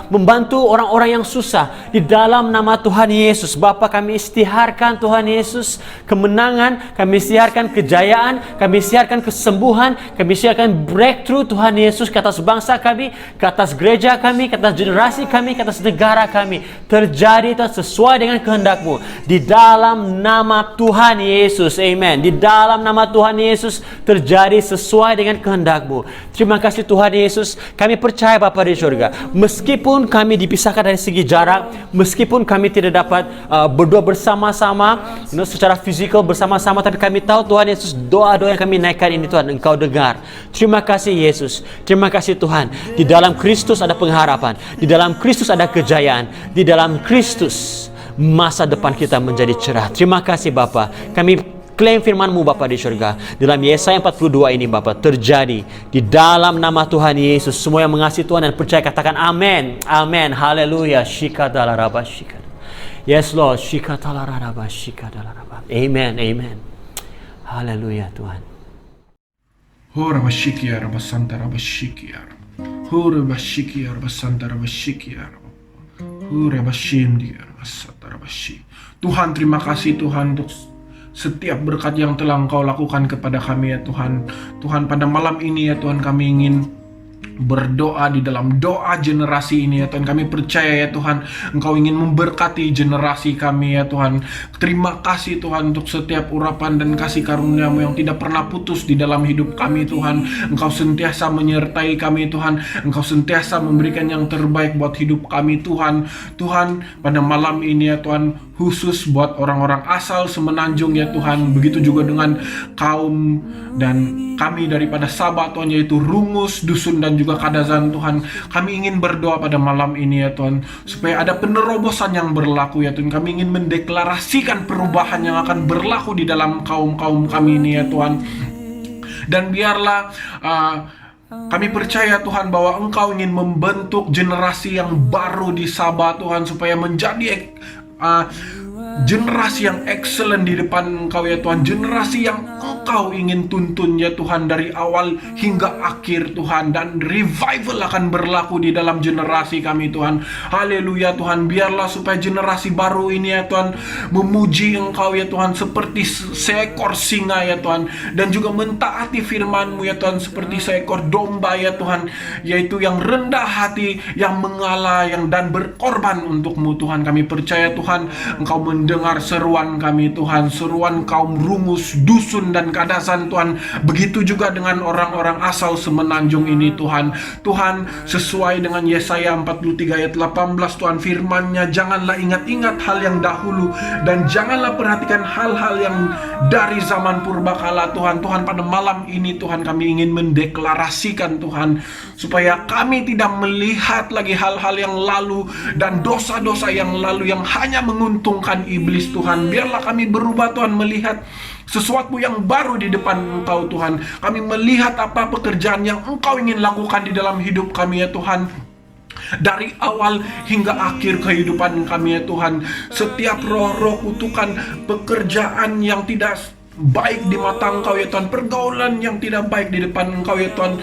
membantu orang-orang yang susah. Di dalam nama Tuhan Yesus, Bapa, kami istiharkan Tuhan Yesus kemenangan, kami istiharkan kejayaan, kami istiharkan kesembuhan, kami istiharkan breakthrough Tuhan Yesus ke atas bangsa kami, ke atas gereja kami, ke atas generasi kami, ke atas negara kami. Terjadi sesuai dengan kehendak-Mu di dalam nama Tuhan Yesus. Amen. Di dalam nama Tuhan Yesus terjadi sesuai dengan kehendak-Mu. Terima kasih Tuhan Yesus. Kami percaya Bapa di surga, meskipun kami dipisahkan dari segi jarak, meskipun kami tidak dapat berdoa bersama-sama secara fisikal bersama-sama, tapi kami tahu Tuhan Yesus, doa-doa yang kami naikkan ini Tuhan Engkau dengar. Terima kasih Yesus. Terima kasih Tuhan. Di dalam Kristus ada pengharapan, di dalam Kristus ada kejayaan, di dalam Kristus masa depan kita menjadi cerah. Terima kasih Bapa. Kami klaim firman-Mu Bapa di surga. Dalam Yesaya 42 ini Bapa, terjadi di dalam nama Tuhan Yesus. Semua yang mengasihi Tuhan dan percaya katakan amin. Amin. Haleluya. Shikadalaraba shikad. Yes Lord. Shikadalaraba shikadalaraba. Amen. Amen. Haleluya Tuhan. Hora bashikia rabasanta rabashikia. Hora bashikia rabasanta rabashikia. Hora bashindia rabasanta rabashi. Tuhan, terima kasih Tuhan untuk setiap berkat yang telah Engkau lakukan kepada kami ya Tuhan. Tuhan, pada malam ini ya Tuhan, kami ingin berdoa di dalam doa generasi ini ya Tuhan. Kami percaya ya Tuhan, Engkau ingin memberkati generasi kami ya Tuhan. Terima kasih Tuhan untuk setiap urapan dan kasih karunia-Mu yang tidak pernah putus di dalam hidup kami Tuhan. Engkau sentiasa menyertai kami Tuhan. Engkau sentiasa memberikan yang terbaik buat hidup kami Tuhan. Tuhan, pada malam ini ya Tuhan, khusus buat orang-orang asal Semenanjung ya Tuhan. Begitu juga dengan kaum dan kami daripada Sabah Tuhan, yaitu Rungus, Dusun dan juga Kadazan Tuhan. Kami ingin berdoa pada malam ini ya Tuhan, supaya ada penerobosan yang berlaku ya Tuhan. Kami ingin mendeklarasikan perubahan yang akan berlaku di dalam kaum-kaum kami ini ya Tuhan. Dan biarlah kami percaya Tuhan bahwa Engkau ingin membentuk generasi yang baru di Sabah Tuhan, supaya menjadi generasi yang excellent di depan Engkau ya Tuhan. Generasi yang Engkau ingin tuntun ya Tuhan, dari awal hingga akhir Tuhan. Dan revival akan berlaku di dalam generasi kami Tuhan. Haleluya Tuhan. Biarlah supaya generasi baru ini ya Tuhan memuji Engkau ya Tuhan seperti seekor singa ya Tuhan. Dan juga mentaati firman-Mu ya Tuhan seperti seekor domba ya Tuhan, yaitu yang rendah hati, yang mengalah, dan berkorban untuk-Mu Tuhan. Kami percaya Tuhan, Engkau mendengar seruan kami Tuhan, seruan kaum Rungus, Dusun dan Kadazan Tuhan. Begitu juga dengan orang-orang asal Semenanjung ini Tuhan. Tuhan, sesuai dengan Yesaya 43 ayat 18 Tuhan, firman-Nya, janganlah ingat-ingat hal yang dahulu dan janganlah perhatikan hal-hal yang dari zaman purbakala Tuhan. Tuhan, pada malam ini Tuhan, kami ingin mendeklarasikan Tuhan, supaya kami tidak melihat lagi hal-hal yang lalu dan dosa-dosa yang lalu yang hanya menguntungkan iblis Tuhan. Biarlah kami berubah Tuhan, melihat sesuatu yang baru di depan Engkau Tuhan. Kami melihat apa pekerjaan yang Engkau ingin lakukan di dalam hidup kami ya Tuhan. Dari awal hingga akhir kehidupan kami ya Tuhan. Setiap roh-roh kutukan, pekerjaan yang tidak baik di mata Engkau ya Tuhan, pergaulan yang tidak baik di depan Engkau ya Tuhan,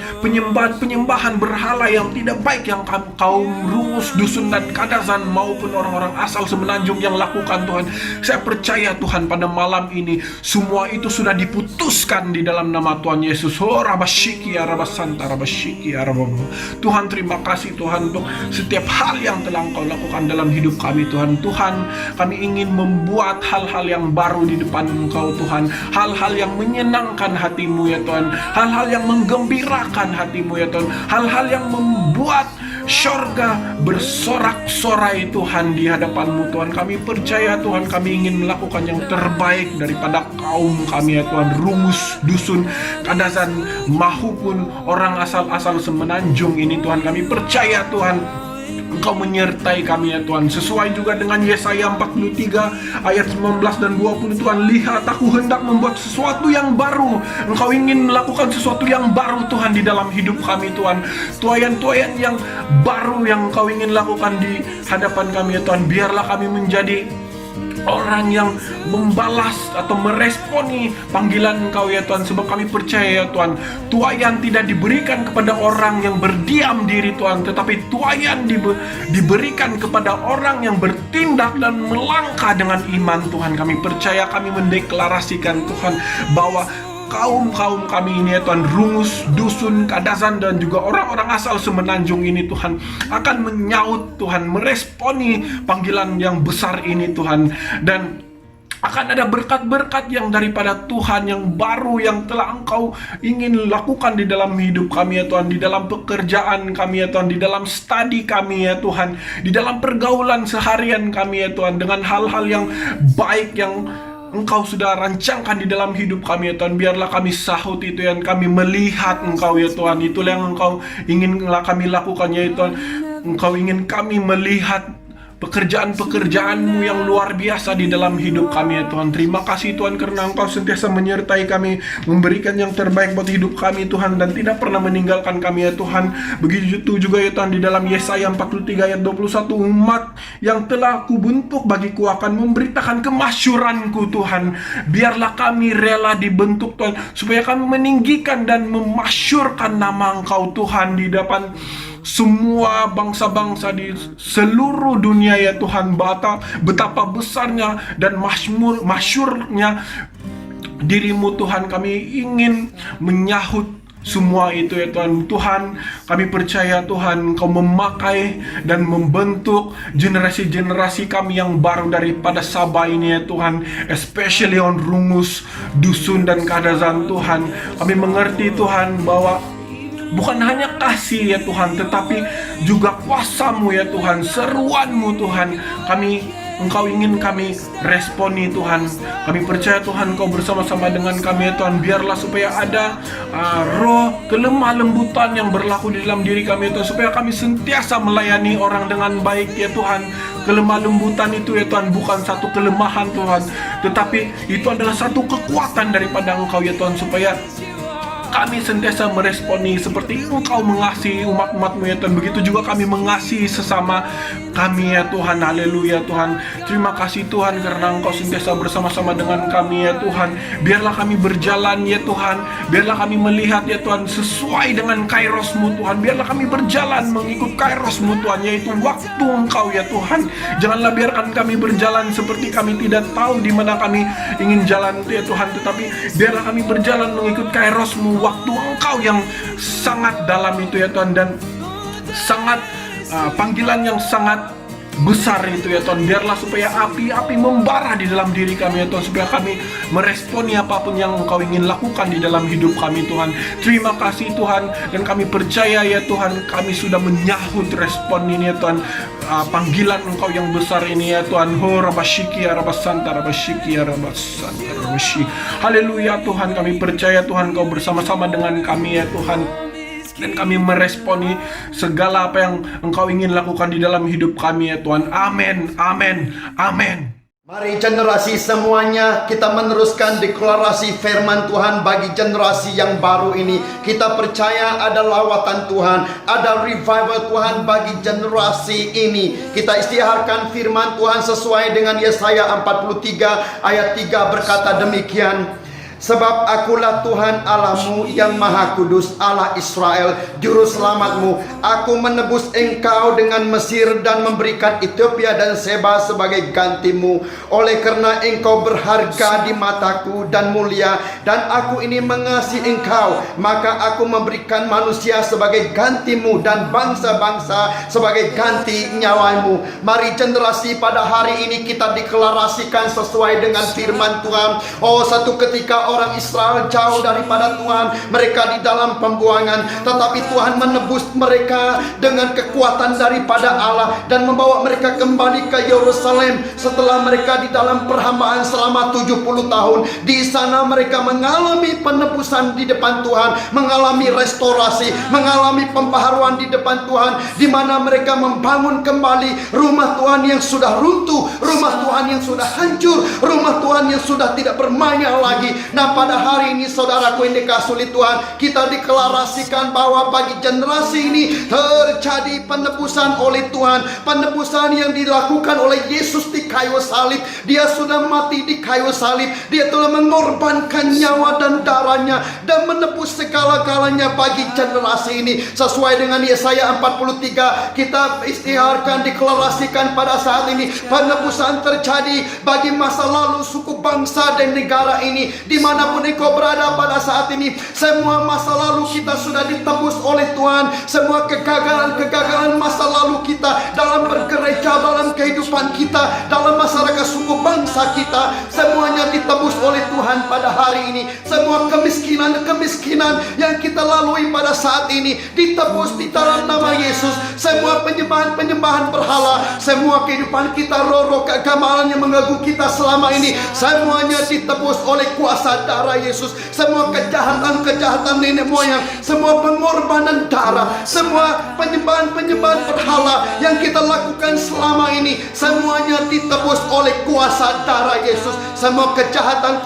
penyembahan berhala yang tidak baik yang kaum rungus, dusun dan kadazan maupun orang-orang asal semenanjung yang lakukan Tuhan. Saya percaya Tuhan pada malam ini semua itu sudah diputuskan di dalam nama Tuhan Yesus. Oh Rabashiki ya Rabasanta Rabashiki ya Rababu. Tuhan, terima kasih Tuhan untuk setiap hal yang telah Engkau lakukan dalam hidup kami Tuhan. Tuhan, kami ingin membuat hal-hal yang baru di depan Engkau Tuhan. Hal-hal yang menyenangkan hatimu ya Tuhan, hal-hal yang menggembirakan hatimu ya Tuhan, hal-hal yang membuat syurga bersorak-sorai Tuhan di hadapanmu Tuhan. Kami percaya Tuhan, kami ingin melakukan yang terbaik daripada kaum kami ya Tuhan, rumus, dusun, kadazan maupun orang asal-asal semenanjung ini Tuhan. Kami percaya Tuhan, Engkau menyertai kami ya Tuhan. Sesuai juga dengan Yesaya 43 ayat 19 dan 20 Tuhan. Lihat, aku hendak membuat sesuatu yang baru. Engkau ingin melakukan sesuatu yang baru Tuhan di dalam hidup kami Tuhan. Tuayan-tuayan yang baru yang Engkau ingin lakukan di hadapan kami ya Tuhan. Biarlah kami menjadi orang yang membalas atau meresponi panggilan Engkau ya Tuhan. Sebab kami percaya ya Tuhan, tuayan tidak diberikan kepada orang yang berdiam diri Tuhan, tetapi tuayan diberikan kepada orang yang bertindak dan melangkah dengan iman Tuhan. Kami percaya, kami mendeklarasikan Tuhan bahwa kaum-kaum kami ini ya Tuhan, rungus, dusun, kadazan dan juga orang-orang asal semenanjung ini Tuhan, akan menyaut Tuhan, meresponi panggilan yang besar ini Tuhan. Dan akan ada berkat-berkat yang daripada Tuhan yang baru yang telah Engkau ingin lakukan di dalam hidup kami ya Tuhan, di dalam pekerjaan kami ya Tuhan, di dalam studi kami ya Tuhan, di dalam pergaulan seharian kami ya Tuhan, dengan hal-hal yang baik yang Engkau sudah rancangkan di dalam hidup kami ya Tuhan. Biarlah kami sahut itu yang kami melihat Engkau ya Tuhan. Itulah yang Engkau ingin kami lakukan ya Tuhan. Engkau ingin kami melihat pekerjaan-pekerjaan-Mu yang luar biasa di dalam hidup kami ya Tuhan. Terima kasih Tuhan karena Engkau sentiasa menyertai kami, memberikan yang terbaik buat hidup kami Tuhan, dan tidak pernah meninggalkan kami ya Tuhan. Begitu juga ya Tuhan di dalam Yesaya 43 ayat 21, umat yang telah Kubentuk bagiku akan memberitakan kemasyuranku Tuhan. Biarlah kami rela dibentuk Tuhan, supaya kami meninggikan dan memasyurkan nama Engkau Tuhan di depan semua bangsa-bangsa di seluruh dunia ya Tuhan. Betapa besarnya dan masyurnya dirimu Tuhan. Kami ingin menyahut semua itu ya Tuhan. Tuhan, kami percaya Tuhan Engkau memakai dan membentuk generasi-generasi kami yang baru daripada Sabah ini ya Tuhan, especially on rungus, dusun dan kadazan Tuhan. Kami mengerti Tuhan bahwa bukan hanya kasih ya Tuhan, tetapi juga kuasa-Mu ya Tuhan, seruan-Mu Tuhan. Engkau ingin kami responi Tuhan. Kami percaya Tuhan Engkau bersama-sama dengan kami ya Tuhan. Biarlah supaya ada roh kelemah lembutan yang berlaku di dalam diri kami ya Tuhan, supaya kami sentiasa melayani orang dengan baik ya Tuhan. Kelemah lembutan itu ya Tuhan bukan satu kelemahan Tuhan, tetapi itu adalah satu kekuatan daripada Engkau ya Tuhan, supaya kami sentiasa meresponi seperti Engkau mengasihi umat-umat-Mu ya Tuhan. Begitu juga kami mengasihi sesama kami ya Tuhan. Haleluya Tuhan. Terima kasih Tuhan karena Engkau sentiasa bersama-sama dengan kami ya Tuhan. Biarlah kami berjalan ya Tuhan. Biarlah kami melihat ya Tuhan sesuai dengan kairos-Mu Tuhan. Biarlah kami berjalan mengikut kairos-Mu Tuhan, yaitu waktu Engkau ya Tuhan. Janganlah biarkan kami berjalan seperti kami tidak tahu di mana kami ingin jalan ya Tuhan, tetapi biarlah kami berjalan mengikut kairos-Mu, waktu Engkau yang sangat dalam itu ya Tuhan, dan sangat panggilan yang sangat besar itu ya Tuhan. Biarlah supaya api-api membara di dalam diri kami ya Tuhan, supaya kami meresponi apapun yang Engkau ingin lakukan di dalam hidup kami Tuhan. Terima kasih Tuhan, dan kami percaya ya Tuhan, kami sudah menyahut respon ini ya Tuhan, panggilan Engkau yang besar ini ya Tuhan. Ho rabashiki ya rabasanta rabashiki ya rabasanta rabashi. Haleluya Tuhan, kami percaya Tuhan Engkau bersama-sama dengan kami ya Tuhan, dan kami meresponi segala apa yang Engkau ingin lakukan di dalam hidup kami ya Tuhan. Amin, amin, amin. Mari generasi semuanya kita meneruskan deklarasi firman Tuhan bagi generasi yang baru ini. Kita percaya ada lawatan Tuhan, ada revival Tuhan bagi generasi ini. Kita istiharkan firman Tuhan sesuai dengan Yesaya 43 ayat 3 berkata demikian. Sebab akulah Tuhan Allahmu yang maha kudus, Allah Israel, juru selamatmu. Aku menebus engkau dengan Mesir dan memberikan Ethiopia dan Seba sebagai gantimu. Oleh karena engkau berharga di mataku dan mulia, dan aku ini mengasihi engkau, maka aku memberikan manusia sebagai gantimu dan bangsa-bangsa sebagai ganti nyawamu. Mari generasi pada hari ini kita deklarasikan sesuai dengan firman Tuhan. Oh, satu ketika orang Israel jauh daripada Tuhan, mereka di dalam pembuangan, tetapi Tuhan menebus mereka dengan kekuatan daripada Allah dan membawa mereka kembali ke Yerusalem setelah mereka di dalam perhambaan selama 70 tahun. Di sana mereka mengalami penebusan di depan Tuhan, mengalami restorasi, mengalami pembaharuan di depan Tuhan, di mana mereka membangun kembali rumah Tuhan yang sudah runtuh, rumah Tuhan yang sudah hancur, rumah Tuhan yang sudah tidak bermaya lagi. Nah, pada hari ini saudaraku yang dikasihi Tuhan, kita deklarasikan bahwa bagi generasi ini terjadi penebusan oleh Tuhan, penebusan yang dilakukan oleh Yesus di kayu salib. Dia sudah mati di kayu salib, dia telah mengorbankan nyawa dan darahnya dan menebus segala-galanya bagi generasi ini. Sesuai dengan Yesaya 43, kita istiharkan, deklarasikan pada saat ini penebusan terjadi bagi masa lalu suku bangsa dan negara ini. Dimanapun engkau berada pada saat ini, semua masa lalu kita sudah ditebus oleh Tuhan. Semua kegagalan-kegagalan masa lalu kita dalam bergereja, dalam kehidupan kita, dalam masyarakat suku bangsa kita, semuanya ditebus oleh Tuhan pada hari ini. Semua kemiskinan yang kita lalui pada saat ini ditebus di dalam nama Yesus. Semua penyembahan berhala, semua kehidupan kita, roh-roh keagamaan yang mengganggu kita selama ini, semuanya ditebus oleh kuasa darah Yesus. Semua kejahatan nenek moyang, semua pengorbanan darah, semua penyembahan berhala yang kita lakukan selama ini, semuanya ditebus oleh kuasa darah Yesus. Semua kejahatan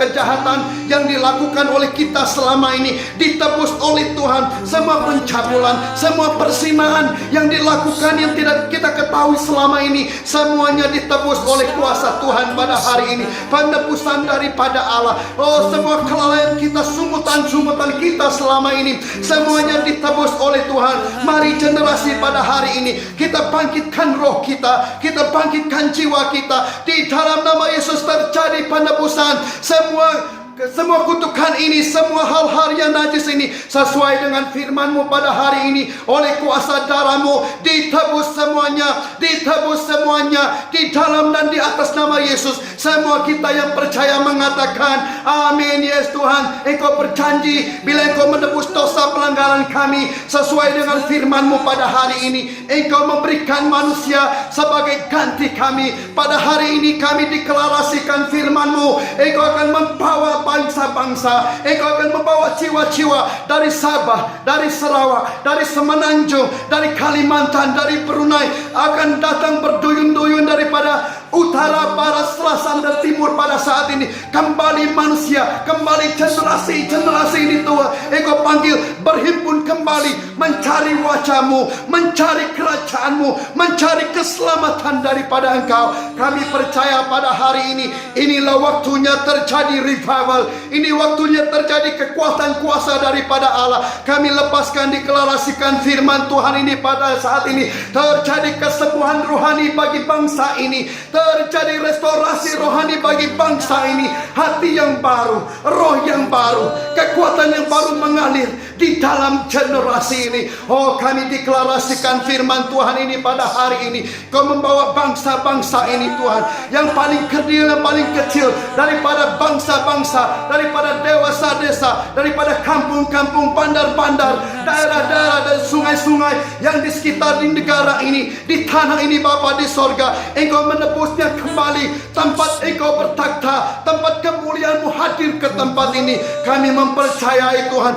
yang dilakukan oleh kita selama ini ditebus oleh Tuhan. Semua pencabulan, semua persinahan yang dilakukan yang tidak kita ketahui selama ini, semuanya ditebus oleh kuasa Tuhan pada hari ini. Penebusan daripada Allah. Oh, semua kelalaian kita, sumutan kita selama ini, semuanya ditebus oleh Tuhan. Mari generasi pada hari ini kita bangkitkan roh kita, kita bangkitkan jiwa kita. Di dalam nama Yesus terjadi penebusan. Semua kutukan ini, semua hal-hal yang najis ini, sesuai dengan firman-Mu pada hari ini, oleh kuasa darah-Mu ditebus semuanya di dalam dan di atas nama Yesus. Semua kita yang percaya mengatakan amin. Yes Tuhan, Engkau berjanji bila Engkau menebus dosa pelanggaran kami sesuai dengan firman-Mu pada hari ini, Engkau memberikan manusia sebagai ganti kami. Pada hari ini kami deklarasikan firman-Mu, Engkau akan membawa bangsa-bangsa, Engkau akan membawa jiwa-jiwa dari Sabah, dari Sarawak, dari Semenanjung, dari Kalimantan, dari Brunei, akan datang berduyun-duyun daripada utara, barat, selatan, dan timur pada saat ini. Kembali manusia, kembali generasi ini Tuhan, Engkau panggil berhimpun kembali, mencari wajah-Mu, mencari kerajaan-Mu, mencari keselamatan daripada Engkau. Kami percaya pada hari ini, inilah waktunya terjadi revival, ini waktunya terjadi kekuatan kuasa daripada Allah. Kami lepaskan, deklarasikan firman Tuhan ini pada saat ini. Terjadi kesembuhan rohani bagi bangsa ini, terjadi restorasi rohani bagi bangsa ini. Hati yang baru, roh yang baru, kekuatan yang baru mengalir di dalam generasi ini. Oh, kami deklarasikan firman Tuhan ini pada hari ini. Kau membawa bangsa-bangsa ini Tuhan, yang paling kecil, yang paling kecil daripada bangsa-bangsa, daripada desa-desa, daripada kampung-kampung, bandar-bandar, daerah-daerah dan sungai-sungai yang di sekitar di negara ini, di tanah ini Bapa di sorga. Engkau menebusnya kembali. Tempat Engkau bertakhta, tempat kemuliaan-Mu hadir ke tempat ini. Kami mempercayai Tuhan,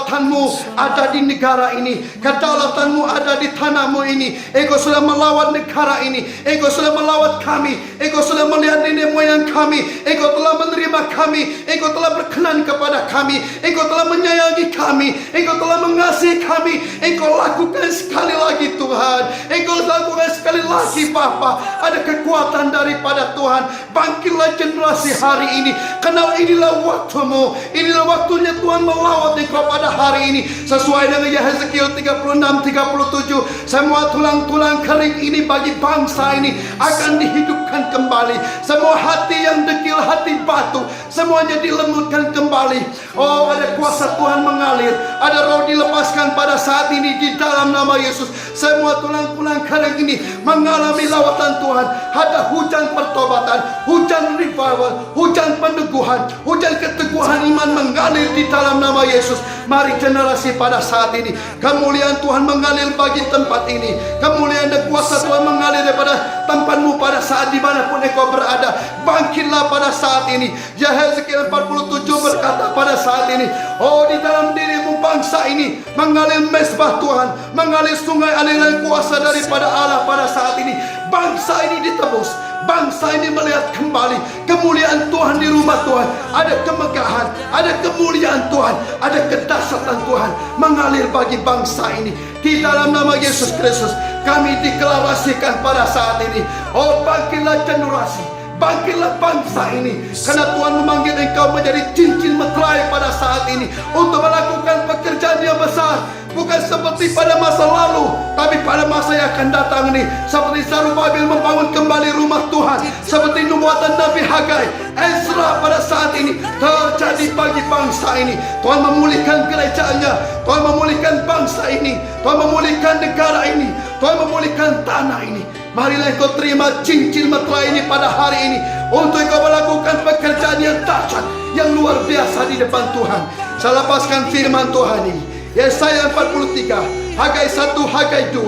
kedaulatanmu ada di negara ini, kedaulatanmu ada di tanahmu ini. Engkau sudah melawat negara ini, Engkau sudah melawat kami, Engkau sudah melihat nenek moyang kami, Engkau telah menerima kami, Engkau telah berkenan kepada kami, Engkau telah menyayangi kami, Engkau telah mengasihi kami. Engkau lakukan sekali lagi Tuhan, Engkau lakukan sekali lagi Bapa. Ada kekuatan daripada Tuhan. Bangkitlah generasi hari ini, karena inilah waktumu, inilah waktunya Tuhan melawat Engkau pada hari ini. Sesuai dengan Yehezkiel 36-37, semua tulang-tulang kering ini bagi bangsa ini akan dihidupkan kembali. Semua hati yang dekil, hati batu, semuanya dilembutkan kembali. Oh, ada kuasa Tuhan mengalir, ada roh dilepaskan pada saat ini di dalam nama Yesus. Semua tulang-tulang kering ini mengalami lawatan Tuhan. Ada hujan pertobatan, hujan revival, hujan peneguhan, hujan keteguhan iman mengalir di dalam nama Yesus. Mari generasi pada saat ini, kemuliaan Tuhan mengalir bagi tempat ini. Kemuliaan dan kuasa Tuhan mengalir daripada tempatmu pada saat dimanapun engkau berada. Bangkitlah pada saat ini. Yehezkiel 47 berkata pada saat ini, oh, di dalam dirimu bangsa ini mengalir mesbah Tuhan, mengalir sungai aliran kuasa daripada Allah pada saat ini. Bangsa ini ditebus, bangsa ini melihat kembali kemuliaan Tuhan di rumah Tuhan. Ada kemegahan, ada kemuliaan Tuhan, ada kedahsyatan Tuhan mengalir bagi bangsa ini. Di dalam nama Yesus Kristus kami deklarasikan pada saat ini, oh, bangkitlah generasi, bangkitlah bangsa ini, karena Tuhan memanggil engkau menjadi cincin meterai pada saat ini untuk melakukan pekerjaan yang besar. Bukan seperti pada masa lalu, tapi pada masa yang akan datang ini. Seperti Zerubbabel membangun kembali rumah Tuhan, seperti nubuatan Nabi Hagai, Ezra pada saat ini terjadi bagi bangsa ini. Tuhan memulihkan gerejanya, Tuhan memulihkan bangsa ini, Tuhan memulihkan negara ini, Tuhan memulihkan tanah ini. Marilah engkau terima cincin meterai ini pada hari ini untuk engkau melakukan pekerjaan yang dahsyat, yang luar biasa di depan Tuhan. Saya lepaskan firman Tuhan ini, Yesaya 43, Hagai 1, Hagai 2,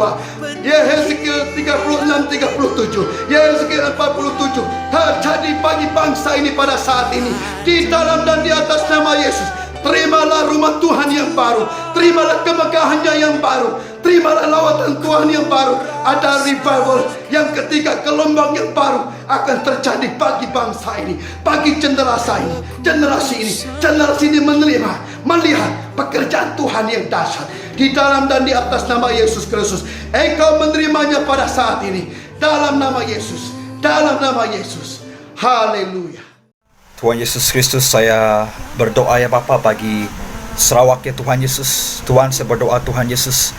Yehezkiel 36-37, Yehezkiel 47 terjadi bagi bangsa ini pada saat ini. Di dalam dan di atas nama Yesus, terimalah rumah Tuhan yang baru, terimalah kemegahannya yang baru, terimalah lawatan Tuhan yang baru. Ada revival yang ketiga, gelombang yang baru akan terjadi bagi bangsa ini, bagi generasi ini menerima, melihat pekerjaan Tuhan yang dahsyat di dalam dan di atas nama Yesus Kristus. Engkau menerimanya pada saat ini dalam nama Yesus, dalam nama Yesus. Haleluya. Tuhan Yesus Kristus, saya berdoa ya Bapa bagi Sarawak ya Tuhan Yesus. Tuhan, saya berdoa Tuhan Yesus,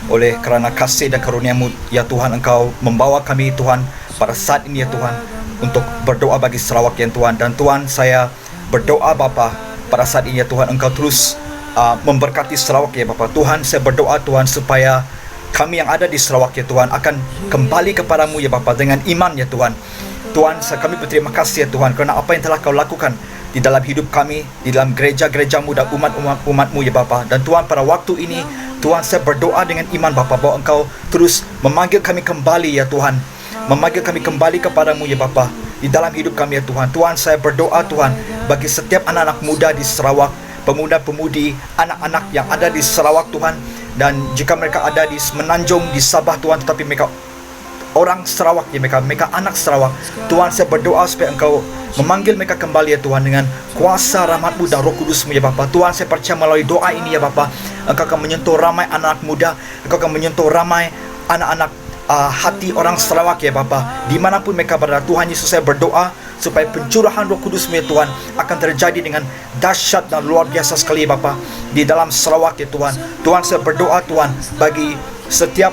oleh kerana kasih dan karunia-Mu ya Tuhan, Engkau membawa kami Tuhan pada saat ini ya Tuhan untuk berdoa bagi Sarawak ya Tuhan. Dan Tuhan, saya berdoa Bapa pada saat ini ya Tuhan, Engkau terus memberkati Sarawak ya Bapa. Tuhan, saya berdoa Tuhan supaya kami yang ada di Sarawak ya Tuhan akan kembali kepadamu ya Bapa dengan iman ya Tuhan. Tuhan, kami berterima kasih ya Tuhan kerana apa yang telah Kau lakukan di dalam hidup kami, di dalam gereja-gereja-Mu dan umat-Mu ya Bapa. Dan Tuhan, pada waktu ini Tuhan, saya berdoa dengan iman Bapa bahwa Engkau terus memanggil kami kembali ya Tuhan, memanggil kami kembali kepadamu ya Bapa di dalam hidup kami ya Tuhan. Tuhan, saya berdoa Tuhan bagi setiap anak-anak muda di Sarawak, pemuda-pemudi, anak-anak yang ada di Sarawak Tuhan. Dan jika mereka ada di Semenanjung, di Sabah Tuhan, tetapi mereka orang Sarawak ya, mereka anak Sarawak, Tuhan, saya berdoa supaya Engkau memanggil mereka kembali ya Tuhan dengan kuasa rahmat-Mu dan Roh Kudus-Mu ya Bapa. Tuhan, saya percaya melalui doa ini ya Bapa, Engkau akan menyentuh ramai anak muda, Engkau akan menyentuh ramai anak-anak hati orang Sarawak ya Bapa, dimanapun mereka berada. Tuhan Yesus, saya berdoa supaya pencurahan Roh Kudus-Mu ya Tuhan akan terjadi dengan dahsyat dan luar biasa sekali ya Bapa di dalam Sarawak ya Tuhan. Tuhan, saya berdoa Tuhan bagi setiap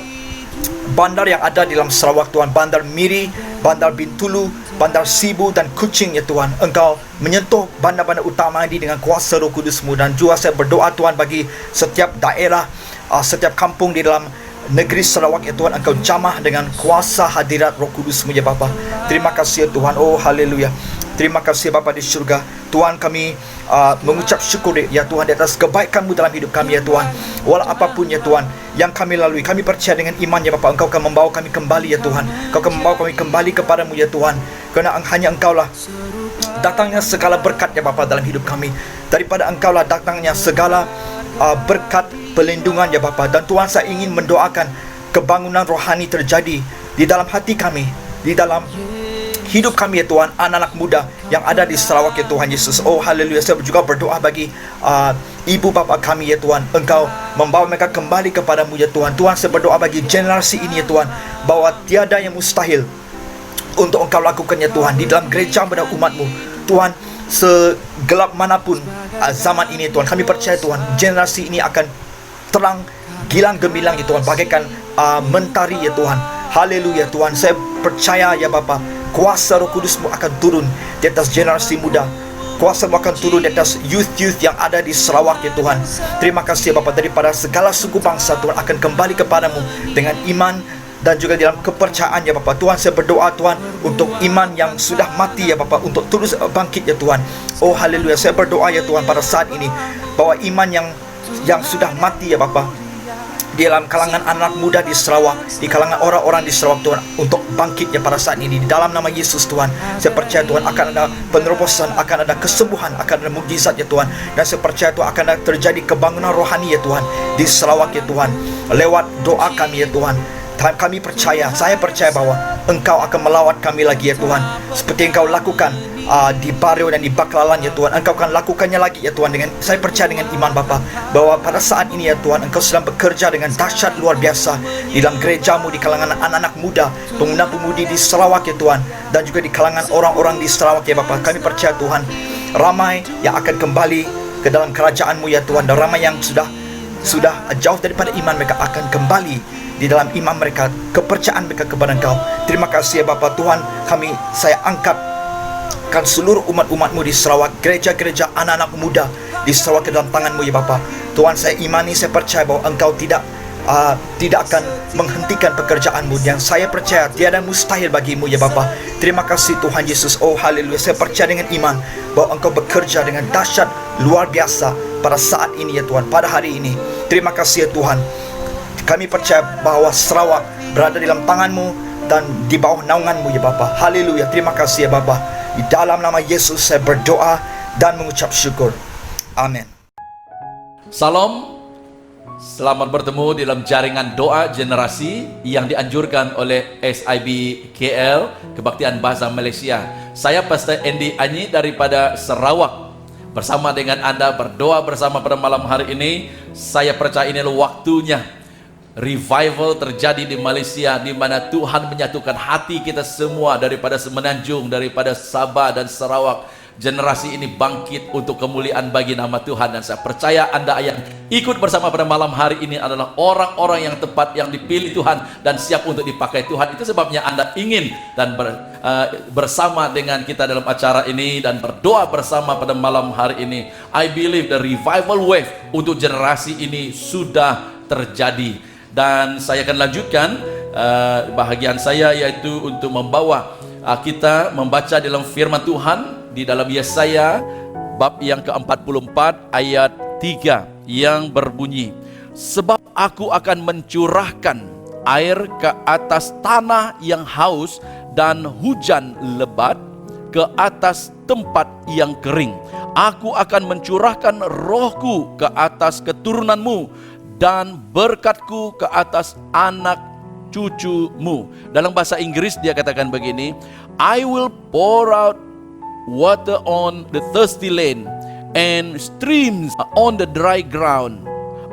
bandar yang ada di dalam Sarawak Tuhan, Bandar Miri, Bandar Bintulu, Bandar Sibu dan Kuching ya Tuhan. Engkau menyentuh bandar-bandar utama ini dengan kuasa Roh Kudus-Mu. Dan juga saya berdoa Tuhan bagi setiap daerah, setiap kampung di dalam negeri Sarawak ya Tuhan, Engkau jamah dengan kuasa hadirat Roh Kudus-Mu ya Bapa. Terima kasih ya Tuhan. Oh haleluya. Terima kasih Bapa di syurga. Tuhan, kami mengucap syukur ya Tuhan di atas kebaikan-Mu dalam hidup kami ya Tuhan. Walau apapun ya Tuhan yang kami lalui, kami percaya dengan iman ya Bapa, Engkau akan membawa kami kembali ya Tuhan. Engkau akan membawa kami kembali kepadamu ya Tuhan. Kerana hanya Engkau lah datangnya segala berkat ya Bapa dalam hidup kami. Daripada Engkau lah datangnya segala berkat pelindungan ya Bapa. Dan Tuhan, saya ingin mendoakan kebangunan rohani terjadi di dalam hati kami, di dalam hidup kami ya Tuhan, anak-anak muda yang ada di Sarawak ya Tuhan Yesus. Oh haleluya. Saya juga berdoa bagi ibu bapa kami ya Tuhan, Engkau membawa mereka kembali kepadamu ya Tuhan. Tuhan, saya berdoa bagi generasi ini ya Tuhan, bahwa tiada yang mustahil untuk Engkau lakukan ya Tuhan di dalam gereja pada umat-Mu Tuhan. Segelap manapun zaman ini Tuhan, kami percaya Tuhan, generasi ini akan terang gilang gemilang ya Tuhan, bagaikan mentari ya Tuhan. Haleluya Tuhan. Saya percaya ya Bapa, kuasa Roh Kudus-Mu akan turun di atas generasi muda. Kuasa-Mu akan turun di atas youth yang ada di Sarawak ya Tuhan. Terima kasih ya Bapa, daripada segala suku bangsa Tuhan akan kembali kepadamu dengan iman dan juga dalam kepercayaan ya Bapa. Tuhan, saya berdoa Tuhan untuk iman yang sudah mati ya Bapa, untuk terus bangkit ya Tuhan. Oh haleluya. Saya berdoa ya Tuhan pada saat ini, bahwa iman yang sudah mati ya Bapa, di dalam kalangan anak muda di Sarawak, di kalangan orang-orang di Sarawak Tuhan, untuk bangkitnya pada saat ini. Di dalam nama Yesus Tuhan, saya percaya Tuhan akan ada penerobosan, akan ada kesembuhan, akan ada mukjizat ya Tuhan. Dan saya percaya Tuhan akan ada terjadi kebangunan rohani ya Tuhan di Sarawak ya Tuhan, lewat doa kami ya Tuhan. Kami percaya, saya percaya bahwa Engkau akan melawat kami lagi ya Tuhan, seperti Engkau lakukan di Bario dan di Baklalan ya Tuhan. Engkau akan lakukannya lagi ya Tuhan. Saya percaya dengan iman Bapa, bahwa pada saat ini ya Tuhan, Engkau sedang bekerja dengan dahsyat luar biasa di dalam gereja-Mu, di kalangan anak-anak muda, pemuda-pemudi di Sarawak ya Tuhan, dan juga di kalangan orang-orang di Sarawak ya Bapa. Kami percaya Tuhan, ramai yang akan kembali ke dalam kerajaan-Mu ya Tuhan, dan ramai yang sudah jauh daripada iman mereka akan kembali di dalam iman mereka, kepercayaan mereka kepada Engkau. Terima kasih ya Bapa. Tuhan, saya angkatkan seluruh umat-umat-Mu di Sarawak, gereja-gereja anak-anak muda di Sarawak ke dalam tangan-Mu ya Bapa. Tuhan, saya imani, saya percaya bahwa Engkau tidak akan menghentikan pekerjaan-Mu, yang saya percaya tiada mustahil bagi-Mu ya Bapa. Terima kasih Tuhan Yesus. Oh haleluya. Saya percaya dengan iman bahwa Engkau bekerja dengan dahsyat luar biasa pada saat ini ya Tuhan, pada hari ini. Terima kasih ya Tuhan. Kami percaya bahwa Sarawak berada di dalam tangan-Mu dan di bawah naungan-Mu ya Bapa. Haleluya. Terima kasih ya Bapa. Di dalam nama Yesus saya berdoa dan mengucap syukur. Amin. Salam. Selamat bertemu di dalam jaringan doa generasi yang dianjurkan oleh SIB KL, Kebaktian Bahasa Malaysia. Saya Pastor Andy Anyi daripada Sarawak, bersama dengan Anda berdoa bersama pada malam hari ini. Saya percaya inilah waktunya revival terjadi di Malaysia, di mana Tuhan menyatukan hati kita semua daripada Semenanjung, daripada Sabah dan Sarawak. Generasi ini bangkit untuk kemuliaan bagi nama Tuhan. Dan saya percaya Anda yang ikut bersama pada malam hari ini adalah orang-orang yang tepat, yang dipilih Tuhan dan siap untuk dipakai Tuhan. Itu sebabnya Anda ingin dan bersama dengan kita dalam acara ini dan berdoa bersama pada malam hari ini. I believe the revival wave untuk generasi ini sudah terjadi. Dan saya akan lanjutkan bahagian saya, yaitu untuk membawa kita membaca dalam firman Tuhan di dalam Yesaya bab yang ke-44 ayat 3 yang berbunyi, sebab aku akan mencurahkan air ke atas tanah yang haus dan hujan lebat ke atas tempat yang kering. Aku akan mencurahkan rohku ke atas keturunanmu dan berkatku ke atas anak cucumu. Dalam bahasa Inggris dia katakan begini, I will pour out water on the thirsty land and streams on the dry ground.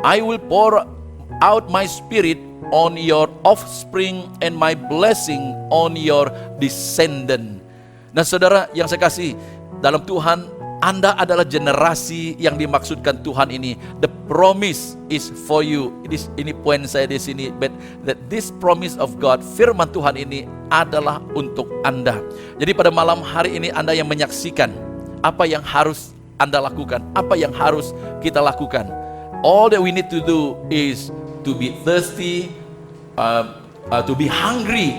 I will pour out my spirit on your offspring and my blessing on your descendant. Nah saudara yang saya kasih dalam Tuhan, Anda adalah generasi yang dimaksudkan Tuhan ini. The promise is for you. Ini poin saya di sini. But that this promise of God, firman Tuhan ini adalah untuk Anda. Jadi pada malam hari ini Anda yang menyaksikan apa yang harus Anda lakukan, apa yang harus kita lakukan. All that we need to do is to be thirsty, to be hungry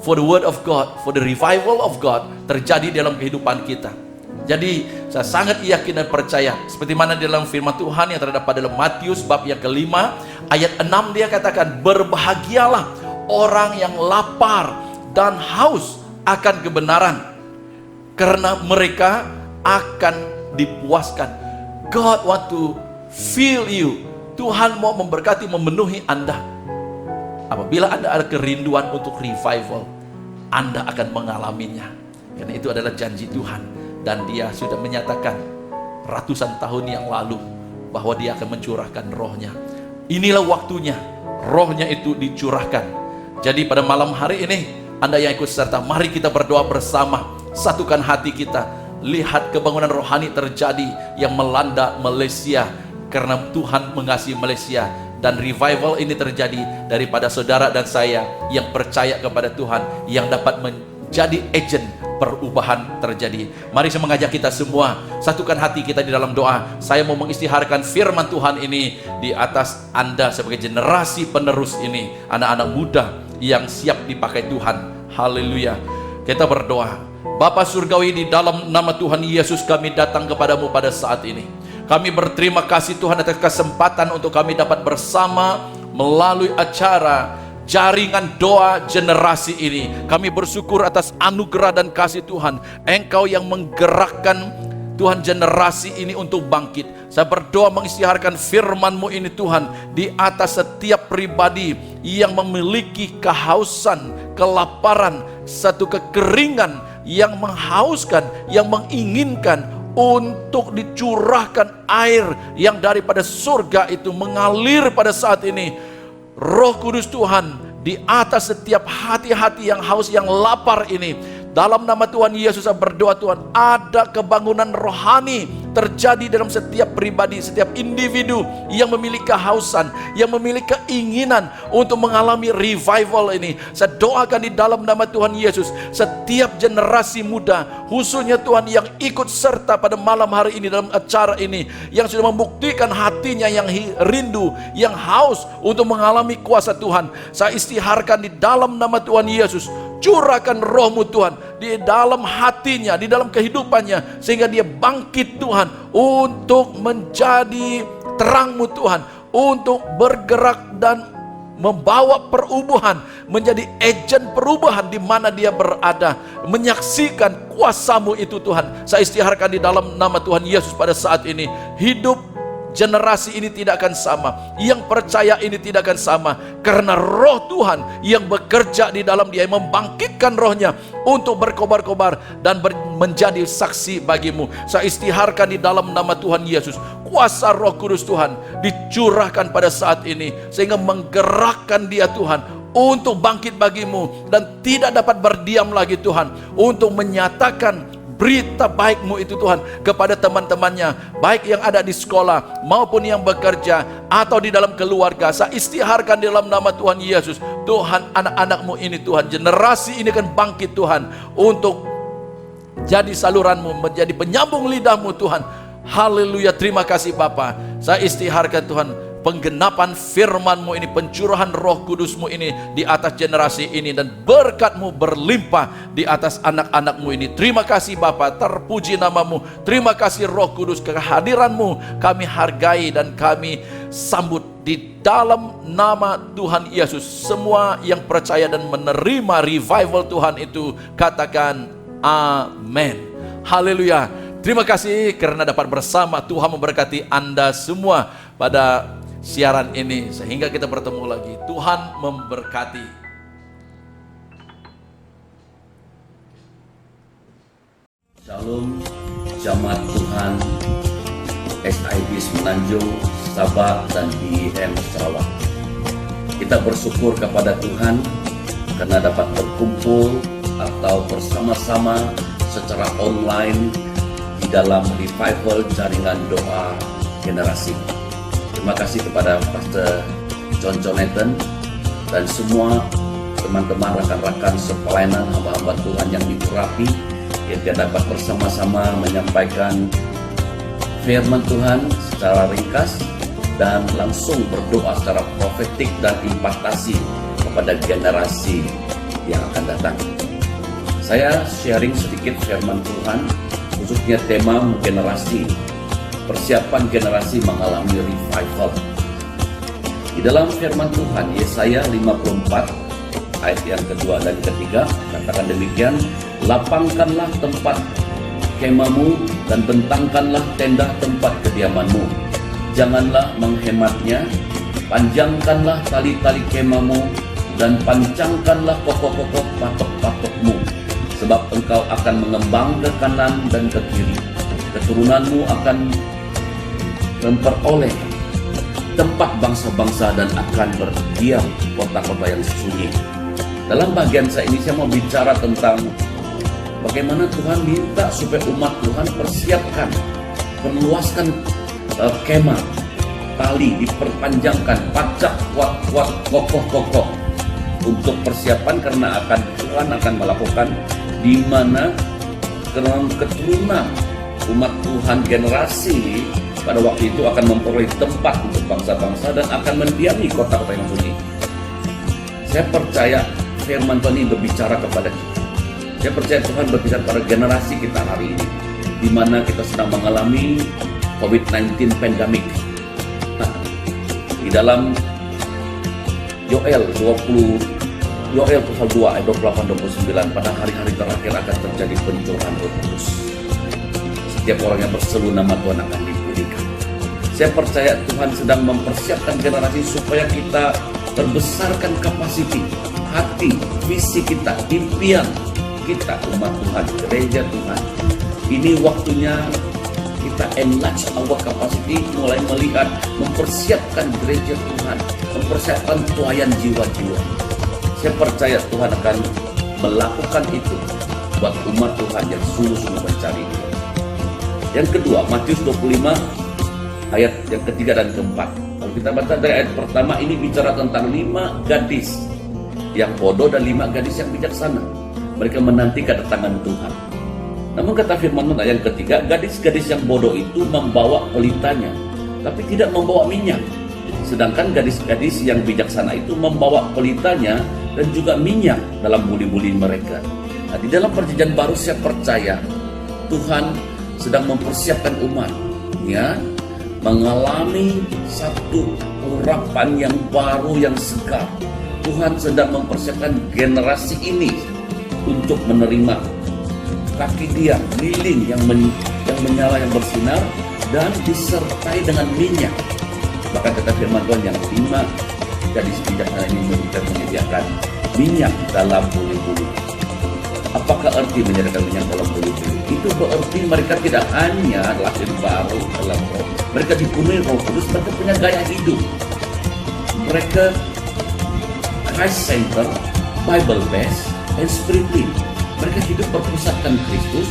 for the word of God, for the revival of God terjadi dalam kehidupan kita. Jadi saya sangat yakin dan percaya seperti mana dalam firman Tuhan yang terdapat dalam Matius bab yang ke-5 ayat 6, dia katakan, berbahagialah orang yang lapar dan haus akan kebenaran, karena mereka akan dipuaskan. God want to fill you. Tuhan mau memberkati, memenuhi Anda. Apabila Anda ada kerinduan untuk revival, Anda akan mengalaminya. Karena itu adalah janji Tuhan. Dan Dia sudah menyatakan ratusan tahun yang lalu bahwa Dia akan mencurahkan rohnya. Inilah waktunya rohnya itu dicurahkan. Jadi pada malam hari ini, Anda yang ikut serta, mari kita berdoa bersama. Satukan hati kita. Lihat kebangunan rohani terjadi yang melanda Malaysia. Karena Tuhan mengasihi Malaysia. Dan revival ini terjadi daripada saudara dan saya yang percaya kepada Tuhan, yang dapat menjadi agent perubahan terjadi. Mari saya mengajak kita semua, satukan hati kita di dalam doa. Saya mau mengisytiharkan firman Tuhan ini di atas Anda sebagai generasi penerus ini, anak-anak muda yang siap dipakai Tuhan. Haleluya. Kita berdoa. Bapa Surgawi, di dalam nama Tuhan Yesus kami datang kepadamu pada saat ini. Kami berterima kasih Tuhan atas kesempatan untuk kami dapat bersama melalui acara jaringan doa generasi ini. Kami bersyukur atas anugerah dan kasih Tuhan. Engkau yang menggerakkan Tuhan generasi ini untuk bangkit. Saya berdoa mengisytiharkan firman-Mu ini Tuhan di atas setiap pribadi yang memiliki kehausan, kelaparan, satu kekeringan yang menghauskan, yang menginginkan untuk dicurahkan air yang daripada surga itu mengalir pada saat ini. Roh Kudus Tuhan di atas setiap hati-hati yang haus, yang lapar ini, dalam nama Tuhan Yesus saya berdoa Tuhan, ada kebangunan rohani terjadi dalam setiap pribadi, setiap individu yang memiliki kehausan, yang memiliki keinginan untuk mengalami revival ini. Saya doakan di dalam nama Tuhan Yesus, setiap generasi muda, khususnya Tuhan yang ikut serta pada malam hari ini dalam acara ini, yang sudah membuktikan hatinya yang rindu, yang haus untuk mengalami kuasa Tuhan. Saya isytiharkan di dalam nama Tuhan Yesus, curahkan roh-Mu Tuhan di dalam hatinya, di dalam kehidupannya, sehingga dia bangkit Tuhan untuk menjadi terang-Mu Tuhan, untuk bergerak dan membawa perubahan, menjadi agen perubahan di mana dia berada, menyaksikan kuasa-Mu itu Tuhan. Saya isytiharkan di dalam nama Tuhan Yesus pada saat ini, hidup generasi ini tidak akan sama, yang percaya ini tidak akan sama, karena roh Tuhan yang bekerja di dalam dia, yang membangkitkan rohnya untuk berkobar-kobar dan menjadi saksi bagimu. Saya isytiharkan di dalam nama Tuhan Yesus, kuasa Roh Kudus Tuhan dicurahkan pada saat ini, sehingga menggerakkan dia Tuhan untuk bangkit bagimu dan tidak dapat berdiam lagi Tuhan, untuk menyatakan berita baik-Mu itu Tuhan kepada teman-temannya, baik yang ada di sekolah maupun yang bekerja atau di dalam keluarga. Saya isytiharkan di dalam nama Tuhan Yesus, Tuhan, anak-anak-Mu ini Tuhan, generasi ini akan bangkit Tuhan untuk jadi saluran-Mu, menjadi penyambung lidah-Mu Tuhan. Haleluya, terima kasih Bapa. Saya isytiharkan Tuhan penggenapan firman-Mu ini, pencurahan Roh Kudus-Mu ini di atas generasi ini, dan berkat-Mu berlimpah di atas anak-anak-Mu ini. Terima kasih Bapa, terpuji nama-Mu. Terima kasih Roh Kudus, kehadiran-Mu kami hargai dan kami sambut di dalam nama Tuhan Yesus. Semua yang percaya dan menerima revival Tuhan itu katakan amin. Haleluya. Terima kasih karena dapat bersama. Tuhan memberkati Anda semua pada siaran ini, sehingga kita bertemu lagi. Tuhan memberkati. Shalom, jamaat Tuhan SIB Semenanjung, Sabah dan BIM Sarawak. Kita bersyukur kepada Tuhan karena dapat berkumpul atau bersama-sama secara online di dalam revival jaringan doa generasi. Terima kasih kepada Pastor John Jonathan dan semua teman-teman, rekan-rekan sepelayanan hamba-hamba Tuhan yang diurapi, yang dapat bersama-sama menyampaikan firman Tuhan secara ringkas dan langsung berdoa secara profetik dan impactasi kepada generasi yang akan datang. Saya sharing sedikit firman Tuhan, khususnya tema generasi, persiapan generasi mengalami revival. Di dalam firman Tuhan Yesaya 54 ayat yang kedua dan ketiga katakan demikian, lapangkanlah tempat kemahmu dan bentangkanlah tenda tempat kediamanmu, janganlah menghematnya. Panjangkanlah tali-tali kemamu dan pancangkanlah kokoh-kokoh patok-patokmu, sebab engkau akan mengembang ke kanan dan ke kiri. Keturunanmu akan memperoleh tempat bangsa-bangsa dan akan berdiam kota-kota yang sunyi. Dalam bagian ini saya mau bicara tentang bagaimana Tuhan minta supaya umat Tuhan persiapkan, perluaskan kemah, tali diperpanjangkan, pacak kuat-kuat, kokoh-kokoh untuk persiapan karena Tuhan akan melakukan di mana keturunan umat Tuhan generasi pada waktu itu akan memperoleh tempat untuk bangsa-bangsa dan akan mendiami kota-kota yang sunyi. Saya percaya firman Tuhan ini berbicara kepada kita. Saya percaya Tuhan berbicara pada generasi kita hari ini, di mana kita sedang mengalami COVID-19 pandemic. Di dalam Yoel pasal 2 ayat 28-29, pada hari-hari terakhir akan terjadi pencurahan Roh Kudus. Setiap orang yang berseru nama Tuhan akan dipulihkan. Saya percaya Tuhan sedang mempersiapkan generasi supaya kita terbesarkan kapasiti, hati, visi kita, impian kita, umat Tuhan, gereja Tuhan. Ini waktunya kita enlarge our capacity, mulai melihat, mempersiapkan gereja Tuhan, mempersiapkan tuayan jiwa-jiwa. Saya percaya Tuhan akan melakukan itu buat umat Tuhan yang sungguh-sungguh mencari Dia. Yang kedua, Matius 25 ayat yang ketiga dan keempat. Kalau kita baca dari ayat pertama, ini bicara tentang 5 gadis yang bodoh dan 5 gadis yang bijaksana. Mereka menanti kedatangan Tuhan. Namun kata firman Tuhan yang ketiga, gadis-gadis yang bodoh itu membawa pelitanya, tapi tidak membawa minyak. Sedangkan gadis-gadis yang bijaksana itu membawa pelitanya dan juga minyak dalam buli-buli mereka. Nah, di dalam perjanjian baru saya percaya Tuhan sedang mempersiapkan umatnya mengalami satu urapan yang baru, yang segar. Tuhan sedang mempersiapkan generasi ini untuk menerima kaki Dia, lilin yang menyala, yang bersinar, dan disertai dengan minyak. Bahkan kata firman Tuhan yang 5 gadis bijaksana ini menyediakan minyak dalam bulu-bulu. Apakah arti menyediakan minyak dalam bulu-bulu? Itu berarti mereka tidak hanya lahir baru dalam roh, mereka dipenuhi Roh Kudus, mereka punya gaya hidup. Mereka Christ-centered, Bible-based, and spirit-led. Mereka hidup berpusatkan Kristus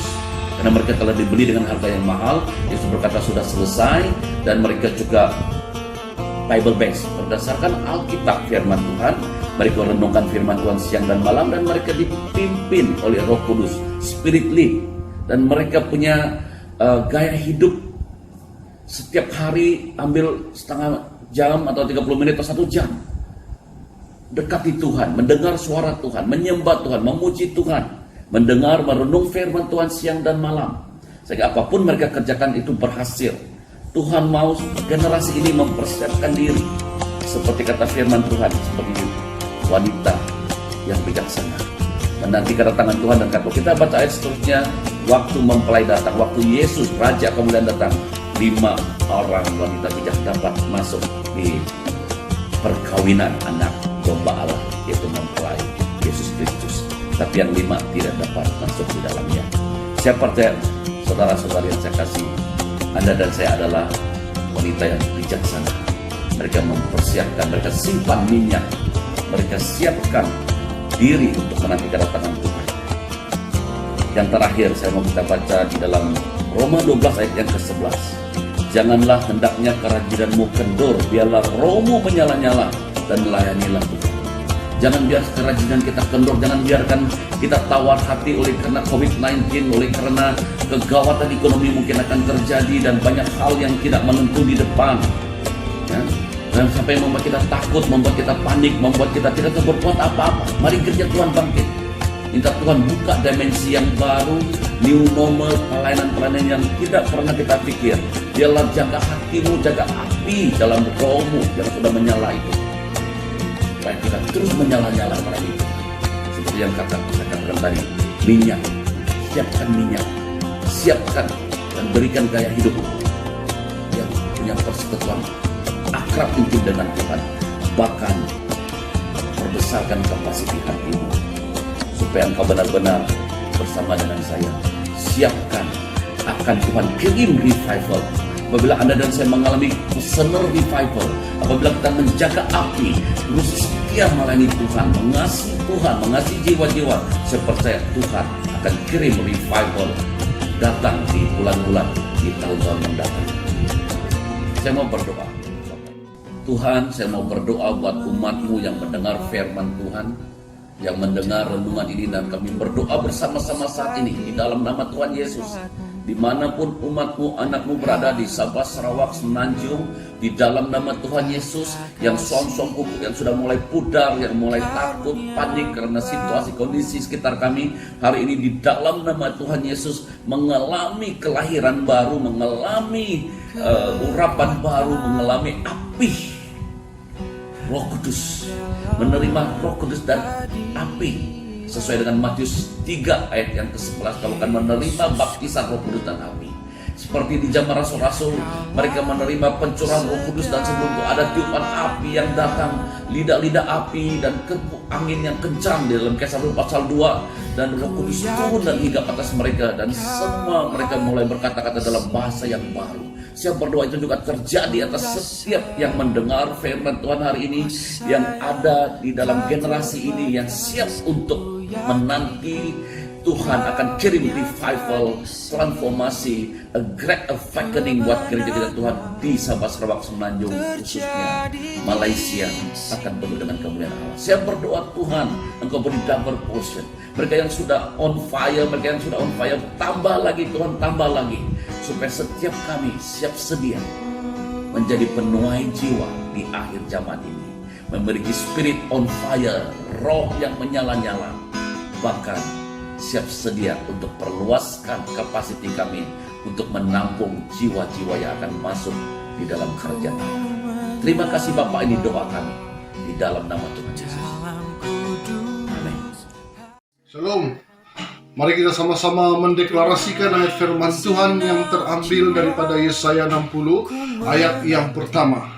karena mereka telah dibeli dengan harga yang mahal. Yesus berkata sudah selesai, dan mereka juga Bible based, berdasarkan Alkitab firman Tuhan. Mereka renungkan firman Tuhan siang dan malam, dan mereka dipimpin oleh Roh Kudus, spirit lead, dan mereka punya gaya hidup setiap hari ambil setengah jam atau 30 menit atau 1 jam dekati Tuhan, mendengar suara Tuhan, menyembah Tuhan, memuji Tuhan, mendengar, merenung firman Tuhan siang dan malam, sehingga apapun mereka kerjakan itu berhasil. Tuhan mau generasi ini mempersiapkan diri seperti kata firman Tuhan, seperti wanita yang bijaksana menanti kedatangan Tuhan. Dan kalau kita baca ayat seterusnya, waktu mempelai datang, waktu Yesus Raja kemudian datang, 5 orang wanita bijak dapat masuk di perkawinan anak domba Allah, yaitu mempelai Yesus Kristus. Tapi yang 5 tidak dapat masuk di dalamnya. Saya percaya saudara-saudari yang saya kasih, Anda dan saya adalah wanita yang bijaksana. Mereka mempersiapkan, mereka simpan minyak, mereka siapkan diri untuk menanti kedatangan Tuhan. Yang terakhir saya mau kita baca di dalam Roma 12 ayat yang ke-11. Janganlah hendaknya kerajinanmu kendor, biarlah rohmu menyala-nyala dan layanilah Tuhan. Jangan biar kerajinan kita kendor, jangan biarkan kita tawar hati oleh karena COVID-19, oleh karena kegawatan ekonomi mungkin akan terjadi dan banyak hal yang tidak menentu di depan. Ya? Dan sampai membuat kita takut, membuat kita panik, membuat kita tidak berbuat apa-apa. Mari gereja Tuhan bangkit. Minta Tuhan buka dimensi yang baru, new normal, pelayanan-pelayanan yang tidak pernah kita pikir. Biarlah jaga hatimu, jaga api dalam rohmu yang sudah menyala itu. Supaya kita terus menyala-nyala pada itu. Seperti yang saya katakan tadi, minyak. Siapkan minyak. Siapkan dan berikan gaya hidup yang punya persekutuan akrab intim dengan Tuhan. Bahkan perbesarkan kapasiti hatimu supaya engkau benar-benar bersama dengan saya. Siapkan, akan Tuhan kirim revival. Apabila Anda dan saya mengalami personal revival, apabila kita menjaga api, terus setia melayani Tuhan, mengasihi Tuhan, mengasihi jiwa-jiwa, saya percaya Tuhan akan kirim revival datang di bulan-bulan, di tahun-tahun mendatang. Saya mau berdoa. Tuhan, saya mau berdoa buat umat-Mu yang mendengar firman Tuhan, yang mendengar renungan ini, dan kami berdoa bersama-sama saat ini di dalam nama Tuhan Yesus. Dimanapun umat-Mu, anak-Mu berada di Sabah, Sarawak, Semenanjung, di dalam nama Tuhan Yesus, yang som-som yang sudah mulai pudar, yang mulai takut, panik karena situasi kondisi sekitar kami, hari ini di dalam nama Tuhan Yesus mengalami kelahiran baru, mengalami urapan baru, mengalami api Roh Kudus, menerima Roh Kudus dan api. Sesuai dengan Matius 3 ayat yang ke-11, kalau akan menerima baptisan Roh Kudus dan api. Seperti di zaman rasul-rasul, mereka menerima pencurahan Roh Kudus, dan sebelum itu ada tiupan api yang datang, lidah-lidah api dan angin yang kencang di dalam Kisah pasal 2, dan Roh Kudus turun dan hinggap atas mereka, dan semua mereka mulai berkata-kata dalam bahasa yang baru. Saya berdoa itu juga terjadi atas setiap yang mendengar firman Tuhan hari ini, yang ada di dalam generasi ini yang siap untuk menanti Tuhan akan kirim revival, transformasi, a great awakening buat gereja kita Tuhan di Sabah, Sarawak, Semenanjung, khususnya Malaysia akan penuh dengan kemuliaan Allah. Saya berdoa Tuhan, Engkau beri double portion. Mereka yang sudah on fire, tambah lagi Tuhan, tambah lagi, supaya setiap kami siap sedia menjadi penuai jiwa di akhir zaman ini, memiliki spirit on fire, roh yang menyala-nyala, bahkan siap sedia untuk perluaskan kapasiti kami untuk menampung jiwa-jiwa yang akan masuk di dalam kerajaan Allah. Terima kasih Bapak, ini doa kami di dalam nama Tuhan Yesus. Amin. Shalom. Mari kita sama-sama mendeklarasikan ayat firman Tuhan yang terambil daripada Yesaya 60 ayat yang pertama.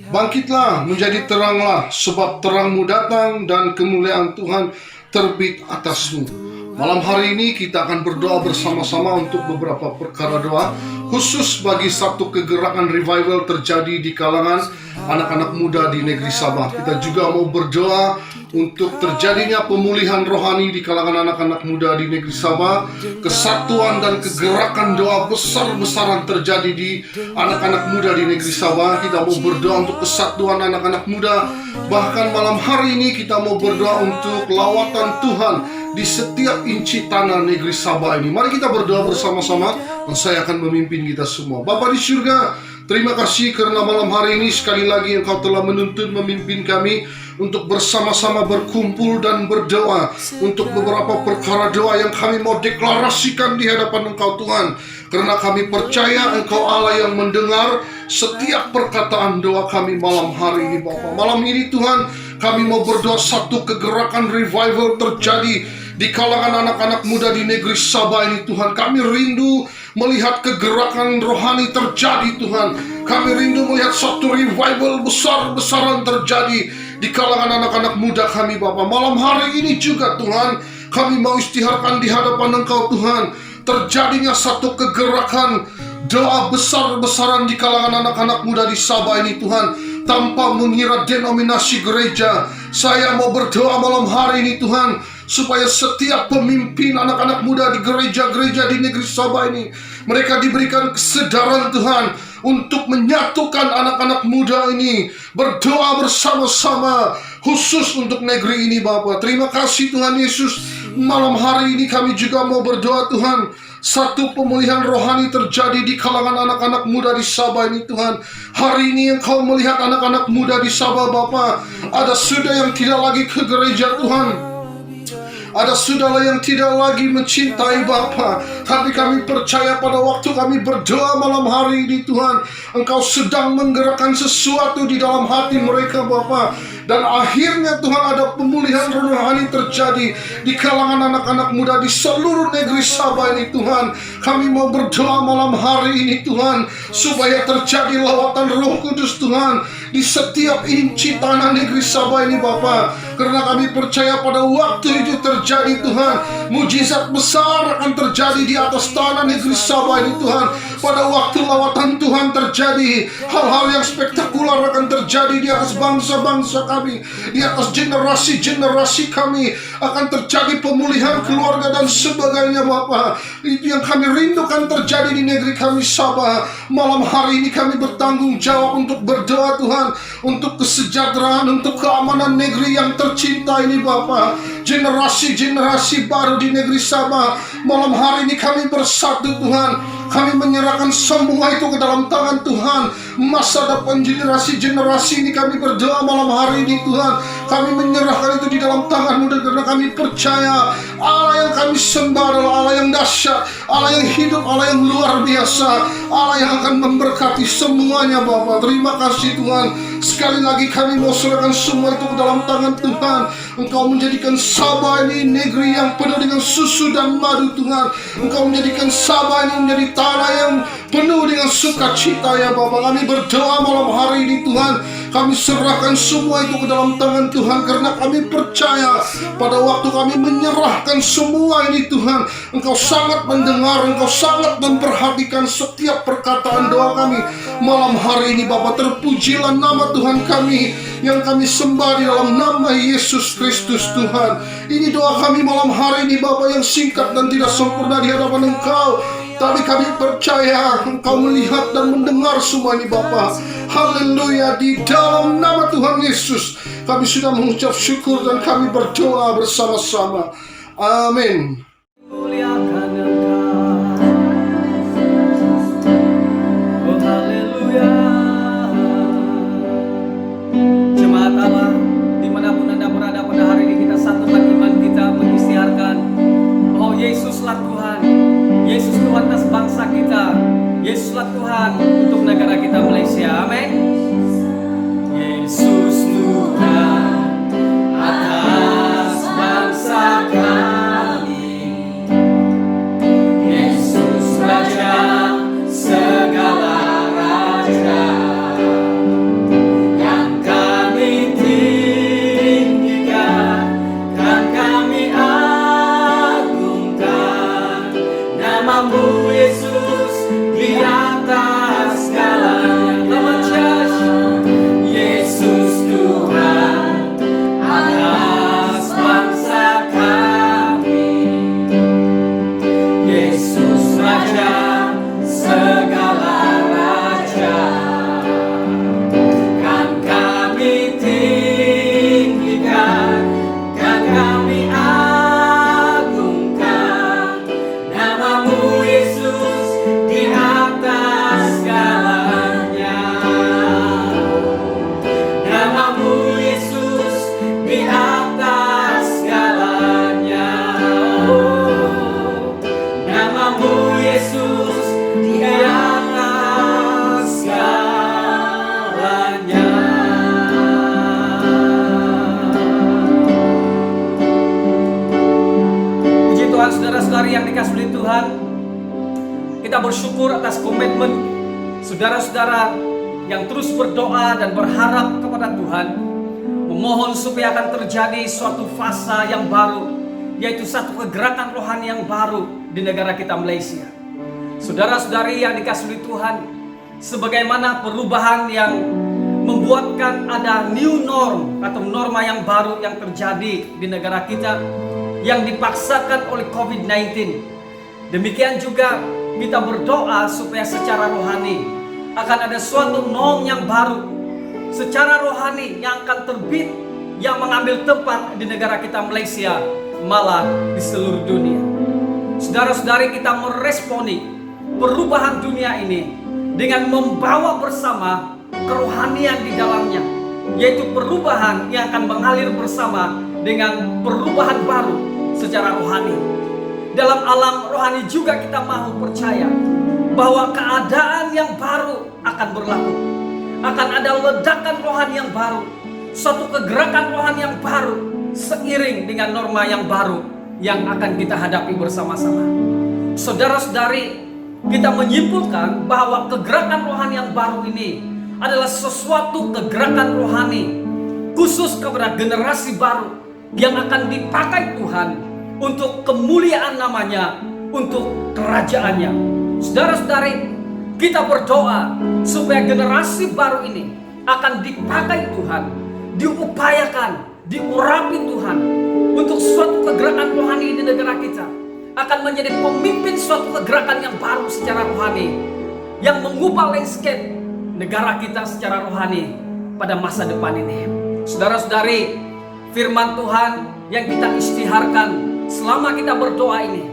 Bangkitlah, menjadi teranglah, sebab terangmu datang dan kemuliaan Tuhan terbit atasmu. Malam hari ini kita akan berdoa bersama-sama untuk beberapa perkara doa, khusus bagi satu kegerakan revival terjadi di kalangan anak-anak muda di negeri Sabah. Kita juga mau berdoa untuk terjadinya pemulihan rohani di kalangan anak-anak muda di negeri Sabah. Kesatuan dan kegerakan doa besar-besaran terjadi di anak-anak muda di negeri Sabah. Kita mau berdoa untuk kesatuan anak-anak muda. Bahkan malam hari ini kita mau berdoa untuk lawatan Tuhan di setiap inci tanah negeri Sabah ini. Mari kita berdoa bersama-sama, dan saya akan memimpin kita semua. Bapa di surga, terima kasih karena malam hari ini sekali lagi Engkau telah menuntun memimpin kami untuk bersama-sama berkumpul dan berdoa untuk beberapa perkara doa yang kami mau deklarasikan di hadapan Engkau Tuhan. Karena kami percaya Engkau Allah yang mendengar setiap perkataan doa kami malam hari ini Bapa. Malam ini Tuhan, kami mau berdoa satu kegerakan revival terjadi di kalangan anak-anak muda di negeri Sabah ini Tuhan. Kami rindu melihat kegerakan rohani terjadi Tuhan. Kami rindu melihat satu revival besar-besaran terjadi di kalangan anak-anak muda kami Bapa. Malam hari ini juga Tuhan, kami mau istiharkan di hadapan Engkau Tuhan, terjadinya satu kegerakan doa besar-besaran di kalangan anak-anak muda di Sabah ini Tuhan, tanpa mengira denominasi gereja. Saya mau berdoa malam hari ini Tuhan, supaya setiap pemimpin anak-anak muda di gereja-gereja di negeri Sabah ini, mereka diberikan kesadaran Tuhan untuk menyatukan anak-anak muda ini, berdoa bersama-sama khusus untuk negeri ini Bapa. Terima kasih Tuhan Yesus. Malam hari ini kami juga mau berdoa Tuhan, satu pemulihan rohani terjadi di kalangan anak-anak muda di Sabah ini Tuhan. Hari ini Engkau melihat anak-anak muda di Sabah Bapa, ada sudah yang tidak lagi ke gereja Tuhan, ada saudara yang tidak lagi mencintai Bapa. Tapi kami percaya pada waktu kami berdoa malam hari ini Tuhan, Engkau sedang menggerakkan sesuatu di dalam hati mereka Bapa. Dan akhirnya Tuhan ada pemulihan rohani terjadi di kalangan anak-anak muda di seluruh negeri Sabah ini Tuhan. Kami mau berdoa malam hari ini Tuhan, supaya terjadi lawatan Roh Kudus Tuhan di setiap inci tanah negeri Sabah ini Bapa. Karena kami percaya pada waktu itu terjadi Tuhan, mujizat besar akan terjadi di atas tanah negeri Sabah ini Tuhan. Pada waktu lawatan Tuhan terjadi, hal-hal yang spektakuler akan terjadi di atas bangsa-bangsa kami, di atas generasi-generasi kami. Akan terjadi pemulihan keluarga dan sebagainya Bapa. Itu yang kami rindukan terjadi di negeri kami Sabah. Malam hari ini kami bertanggung jawab untuk berdoa Tuhan, untuk kesejahteraan, untuk keamanan negeri yang tercinta ini Bapa. Generasi-generasi baru di negeri Sabah. Malam hari ini kami bersatu Tuhan. Kami menyerahkan semua itu ke dalam tangan Tuhan. Masa depan generasi-generasi ini kami berdoa malam hari ini Tuhan. Kami menyerahkan itu di dalam tangan-Mu, karena kami percaya Allah yang kami sembah adalah Allah yang dahsyat, Allah yang hidup, Allah yang luar biasa, Allah yang akan memberkati semuanya Bapa. Terima kasih Tuhan. Sekali lagi kami mau serahkan semua itu ke dalam tangan Tuhan. Engkau menjadikan Sabah ini negeri yang penuh dengan susu dan madu Tuhan. Engkau menjadikan Sabah ini menjadi tanah yang penuh dengan sukacita ya Bapa. Kami berdoa malam hari ini Tuhan. Kami serahkan semua itu ke dalam tangan Tuhan, karena kami percaya pada waktu kami menyerahkan semua ini Tuhan, Engkau sangat mendengar, Engkau sangat memperhatikan setiap perkataan doa kami malam hari ini Bapa. Terpujilah nama Tuhan kami yang kami sembah di dalam nama Yesus Kristus Tuhan. Ini doa kami malam hari ini Bapa, yang singkat dan tidak sempurna di hadapan Engkau. Tapi kami percaya Engkau melihat dan mendengar semua ini Bapa. Haleluya. Di dalam nama Tuhan Yesus kami sudah mengucap syukur dan kami berdoa bersama-sama. Amin. Muliakan Engkau. Oh haleluya. Jemaat Allah, dimanapun Anda berada pada hari ini, kita satukan iman kita mengisytiharkan bahwa Yesuslah Tuhan. Yesus Tuhan atas bangsa kita. Yesuslah Tuhan untuk negara kita Malaysia. Amin. Yesus Tuhan atas bangsa kami. Yesus Raja segala raja, yang kami tinggikan dan kami agungkan. Namamu Yesus di atas segalanya. Nama Yesus Tuhan atas bangsa kami. Yesus Raja segala raja, kan kami tinggikan, kan kami agungkan. Namamu Yesus di atas segalanya. Namamu Yesus di atas segalanya. Oh, namamu Yesus di atas segalanya. Puji Tuhan, saudara-saudari yang dikasihi oleh Tuhan. Kita bersyukur atas komitmen saudara-saudara yang terus berdoa dan berharap kepada Tuhan, memohon supaya akan terjadi suatu fasa yang baru, yaitu satu kegerakan rohani yang baru di negara kita Malaysia. Saudara-saudari yang dikasihi Tuhan, sebagaimana perubahan yang membuatkan ada new norm atau norma yang baru yang terjadi di negara kita yang dipaksakan oleh COVID-19. Demikian juga kita berdoa supaya secara rohani akan ada suatu norm yang baru secara rohani yang akan terbit, yang mengambil tempat di negara kita Malaysia, malah di seluruh dunia. Saudara-saudari, kita meresponi perubahan dunia ini dengan membawa bersama kerohanian di dalamnya, yaitu perubahan yang akan mengalir bersama dengan perubahan baru secara rohani. Dalam alam rohani juga kita mahu percaya bahwa keadaan yang baru akan berlaku. Akan ada ledakan rohani yang baru. suatu kegerakan rohani yang baru seiring dengan norma yang baru yang akan kita hadapi bersama-sama. Saudara-saudari, kita menyimpulkan bahwa kegerakan rohani yang baru ini adalah sesuatu kegerakan rohani khusus kepada generasi baru yang akan dipakai Tuhan untuk kemuliaan namanya, untuk kerajaannya. Saudara-saudari, kita berdoa supaya generasi baru ini akan dipakai Tuhan, diupayakan, diurapi Tuhan untuk suatu kegerakan rohani di negara kita, akan menjadi pemimpin suatu kegerakan yang baru secara rohani yang mengubah landscape negara kita secara rohani pada masa depan ini. Saudara-saudari, firman Tuhan yang kita isytiharkan selama kita berdoa ini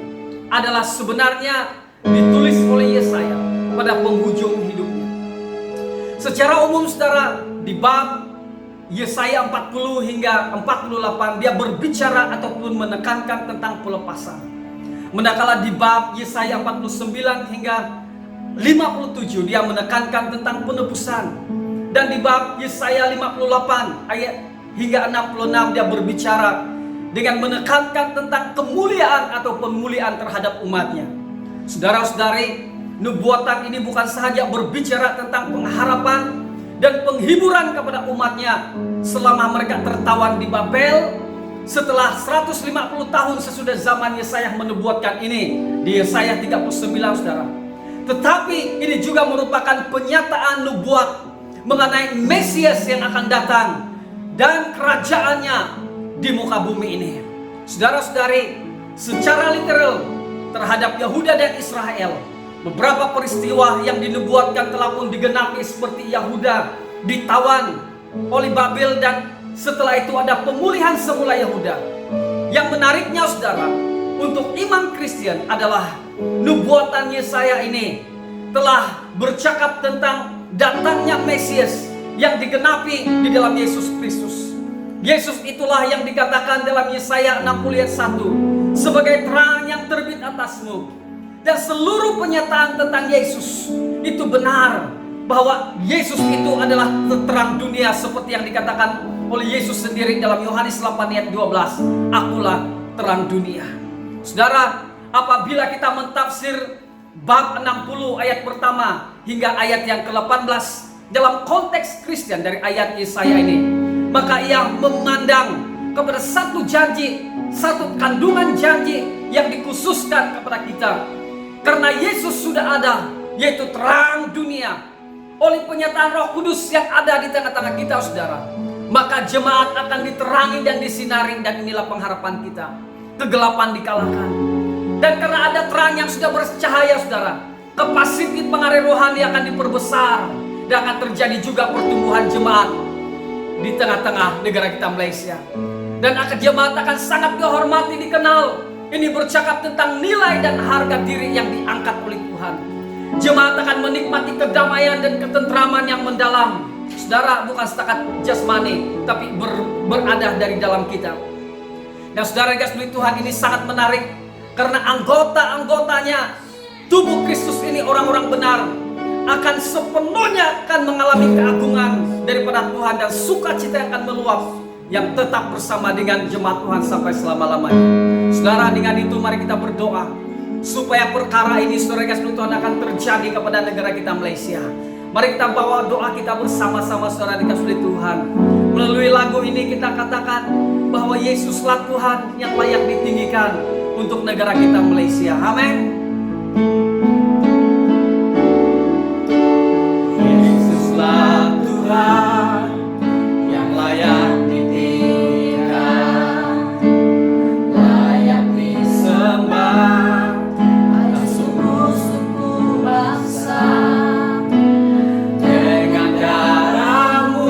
adalah sebenarnya ditulis oleh Yesaya pada penghujung hidupnya. Secara umum saudara, di bab Yesaya 40 hingga 48 dia berbicara ataupun menekankan tentang pelepasan. Manakala di bab Yesaya 49 hingga 57 dia menekankan tentang penebusan. Dan di bab Yesaya 58 ayat hingga 66 dia berbicara dengan menekankan tentang kemuliaan atau pemuliaan terhadap umatnya. Saudara-saudari, nubuatan ini bukan sahaja berbicara tentang pengharapan dan penghiburan kepada umatnya selama mereka tertawan di Babel setelah 150 tahun sesudah zaman Yesaya menubuatkan ini di Yesaya 39 saudara. Tetapi ini juga merupakan penyataan nubuat mengenai Mesias yang akan datang dan kerajaannya di muka bumi ini. Saudara-saudari, secara literal terhadap Yahuda dan Israel, beberapa peristiwa yang dinubuatkan telah pun digenapi, seperti Yahuda ditawan oleh Babel dan setelah itu ada pemulihan semula Yahuda. Yang menariknya saudara, untuk iman Kristen adalah nubuatan Yesaya ini telah bercakap tentang datangnya Mesias yang digenapi di dalam Yesus Kristus. Yesus itulah yang dikatakan dalam Yesaya 60 ayat 1 sebagai terang yang terbit atasmu. Dan seluruh penyataan tentang Yesus itu benar, bahwa Yesus itu adalah terang dunia seperti yang dikatakan oleh Yesus sendiri dalam Yohanes 8 ayat 12, akulah terang dunia. Saudara, apabila kita mentafsir bab 60 ayat pertama hingga ayat yang ke-18 dalam konteks Kristen dari ayat Yesaya ini, maka ia memandang kepada satu janji, satu kandungan janji yang dikhususkan kepada kita. Karena Yesus sudah ada, yaitu terang dunia, oleh penyataan Roh Kudus yang ada di tengah-tengah kita saudara, maka jemaat akan diterangi dan disinari, dan inilah pengharapan kita. Kegelapan dikalahkan. Dan karena ada terang yang sudah bercahaya saudara, kapasitas pengaruh rohani akan diperbesar, dan akan terjadi juga pertumbuhan jemaat di tengah-tengah negara kita Malaysia. Dan jemaat akan sangat dihormati, dikenal. Ini bercakap tentang nilai dan harga diri yang diangkat oleh Tuhan. Jemaat akan menikmati kedamaian dan ketentraman yang mendalam. Saudara, bukan setakat jasmani, tapi berada dari dalam kita. Dan saudara yang kasih Tuhan, ini sangat menarik karena anggota-anggotanya tubuh Kristus ini, orang-orang benar, akan sepenuhnya akan mengalami keagungan daripada Tuhan dan sukacita yang akan meluap, yang tetap bersama dengan jemaat Tuhan sampai selama-lamanya. Saudara, dengan itu mari kita berdoa supaya perkara ini saudara kasih Tuhan akan terjadi kepada negara kita Malaysia. Mari kita bawa doa kita bersama-sama saudara dikasih Tuhan. Melalui lagu ini kita katakan bahwa Yesuslah Tuhan yang layak ditinggikan untuk negara kita Malaysia. Amin. Yesuslah Tuhan yang layak ditinggikan, layak disembah atas suku-suku bangsa. Dengan darah-Mu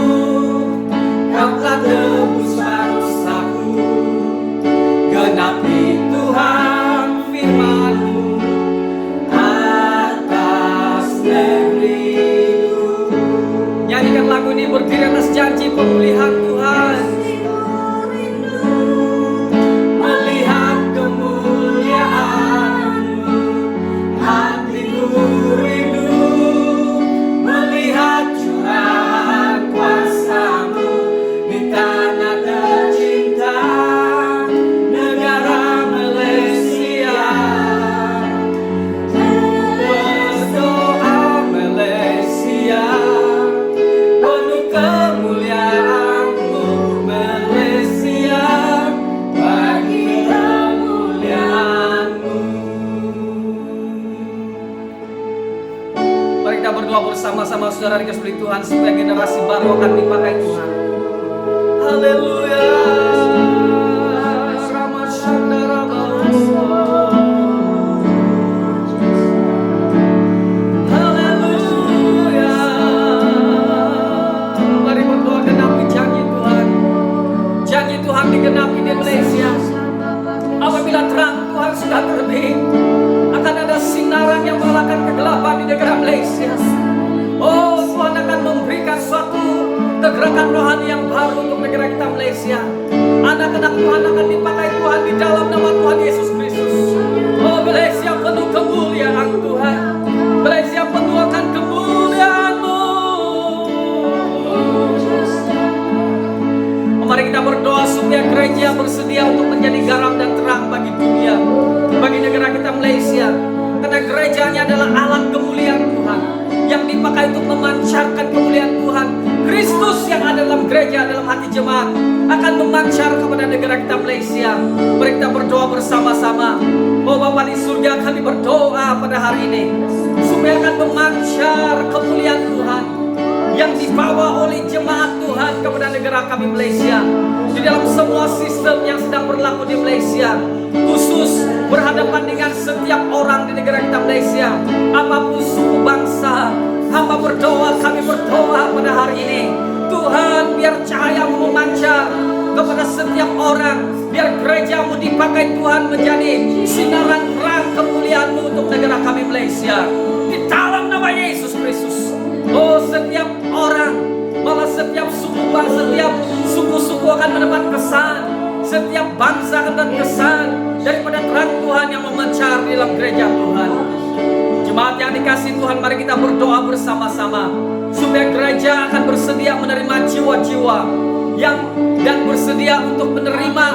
Kau telah tebus dosaku, genapi Tuhan firman-Mu saudara dikasih Tuhan supaya generasi baru akan dipakai Tuhan. Haleluya. Haleluya. Mari berdoa genapi janji Tuhan. Janji Tuhan digenapi di Malaysia. Apabila terang Tuhan sudah terbit, akan ada sinaran yang mengalahkan kegelapan di negara Malaysia. Oh, Tuhan akan memberikan suatu kegerakan rohani yang baru untuk negara kita Malaysia. Anak-anak Tuhan akan dipakai Tuhan di dalam nama Tuhan Yesus Kristus. Oh, Malaysia penuh kemuliaan Tuhan. Malaysia penuh akan kemuliaan-Mu. Mari kita berdoa supaya gereja bersedia untuk menjadi garam dan terang bagi dunia, bagi negara kita Malaysia. Karena gerejanya adalah alat kemuliaan Tuhan yang dipakai untuk memancarkan kemuliaan Tuhan. Kristus yang ada dalam gereja, dalam hati jemaat akan memancar kepada negara kita Malaysia. Mari kita berdoa bersama-sama. Oh Bapa di surga, kami berdoa pada hari ini supaya akan memancar kemuliaan Tuhan yang dibawa oleh jemaat Tuhan kepada negara kami Malaysia. Di dalam semua sistem yang sedang berlaku di Malaysia, khusus berhadapan dengan setiap orang di negara kita Malaysia, apapun suku bangsa, hamba berdoa, kami berdoa pada hari ini, Tuhan biar cahaya-Mu memancar kepada setiap orang, biar gereja-Mu dipakai Tuhan menjadi sinaran terang kemuliaan-Mu untuk negara kami Malaysia. Di dalam nama Yesus Kristus. Oh, setiap orang, malah setiap suku bangsa, setiap suku-suku akan mendapat kesan, setiap bangsa akan mendapat kesan daripada terang Tuhan yang memancar di dalam gereja Tuhan. Jemaat yang dikasih Tuhan, mari kita berdoa bersama-sama supaya gereja akan bersedia menerima jiwa-jiwa yang dan bersedia untuk menerima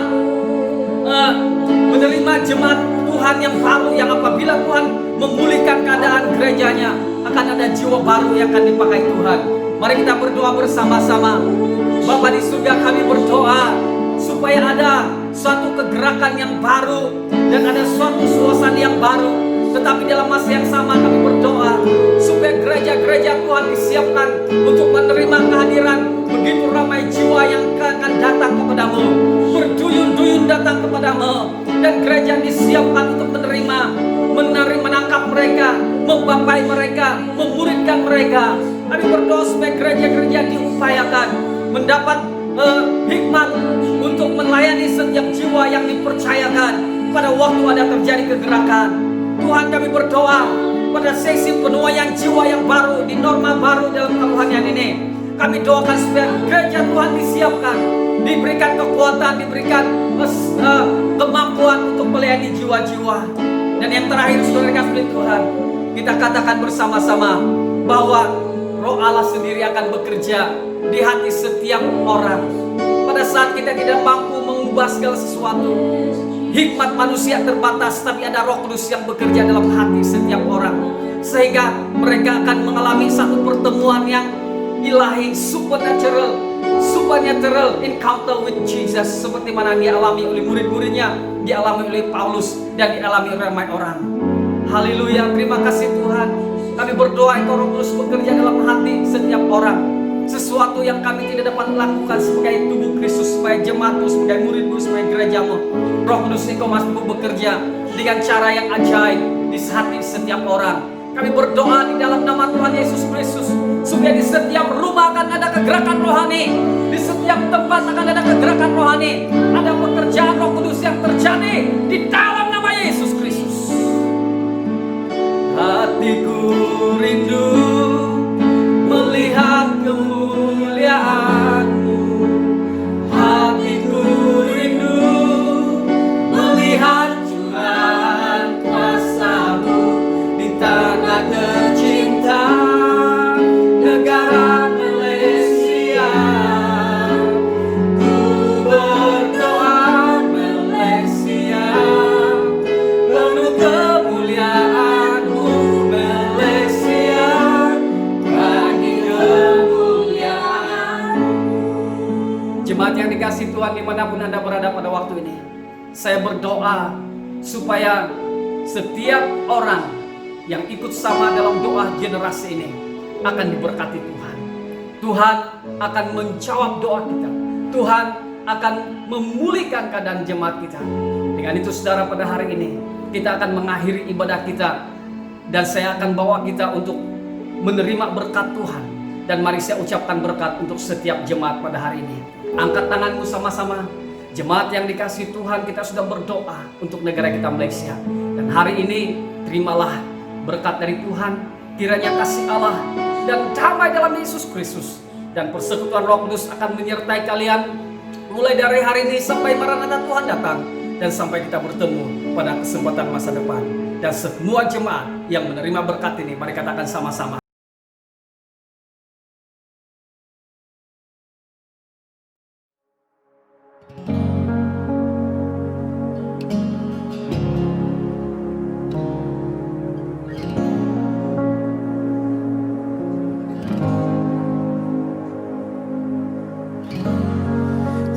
jemaat Tuhan yang baru, yang apabila Tuhan memulihkan keadaan gerejanya, akan ada jiwa baru yang akan dipakai Tuhan. Mari kita berdoa bersama-sama. Bapa di surga, kami berdoa supaya ada suatu kegerakan yang baru dan ada suatu suasana yang baru. Tetapi dalam masa yang sama kami berdoa supaya gereja-gereja Tuhan disiapkan untuk menerima kehadiran begitu ramai jiwa yang akan datang kepadamu, berduyun-duyun datang kepadamu, dan gereja disiapkan untuk menerima, menangkap mereka, membapai mereka, memuridkan mereka. Kami berdoa supaya gereja-gereja diupayakan mendapat hikmat untuk melayani setiap jiwa yang dipercayakan pada waktu ada terjadi kegerakan. Tuhan, kami berdoa pada sesi penuaian jiwa yang baru di norma baru dalam kerohanian ini. Kami doakan supaya gereja Tuhan disiapkan, diberikan kekuatan, diberikan kemampuan untuk melayani jiwa-jiwa. Dan yang terakhir, saudara kasih Tuhan, kita katakan bersama-sama bahwa Roh Allah sendiri akan bekerja di hati setiap orang. Pada saat kita tidak mampu mengubah segala sesuatu, hikmat manusia terbatas, tapi ada Roh Kudus yang bekerja dalam hati setiap orang, sehingga mereka akan mengalami satu pertemuan yang ilahi, supernatural encounter with Jesus, seperti mana dialami oleh murid-muridnya, dialami oleh Paulus, dan dialami oleh ramai orang. Haleluya, terima kasih Tuhan. Kami berdoa Engkau Roh Kudus bekerja dalam hati setiap orang. Sesuatu yang kami tidak dapat lakukan sebagai tubuh Kristus, sebagai jemaat-Mu, sebagai murid-Mu, sebagai gereja-Mu. Roh Kudus Engkau masih bekerja dengan cara yang ajaib di hati setiap orang. Kami berdoa di dalam nama Tuhan Yesus Kristus, supaya di setiap rumah akan ada kegerakan rohani, di setiap tempat akan ada kegerakan rohani, ada pekerjaan Roh Kudus yang terjadi di dalam nama Yesus Kristus. Hatiku rindu melihat kemuliaan-Mu, hatiku rindu melihat curahan kuasa-Mu di tanah tercinta negara Malaysia. Ku berdoa Malaysia penuh kemuliaan-Mu, Malaysia bagi kemuliaan-Mu. Jemaat yang dikasih Tuhan dimanapun Anda berada pada waktu ini, saya berdoa supaya setiap orang yang ikut sama dalam doa generasi ini, akan diberkati Tuhan. Tuhan akan menjawab doa kita. Tuhan akan memulihkan keadaan jemaat kita. Dengan itu saudara, pada hari ini kita akan mengakhiri ibadah kita, dan saya akan bawa kita untuk menerima berkat Tuhan. Dan mari saya ucapkan berkat untuk setiap jemaat pada hari ini. Angkat tanganmu sama-sama. Jemaat yang dikasihi Tuhan, kita sudah berdoa untuk negara kita Malaysia. Dan hari ini terimalah berkat dari Tuhan. Kiranya kasih Allah dan damai dalam Yesus Kristus dan persekutuan Roh Kudus akan menyertai kalian mulai dari hari ini sampai Maranatha Tuhan datang, dan sampai kita bertemu pada kesempatan masa depan. Dan semua jemaat yang menerima berkat ini, mari katakan sama-sama.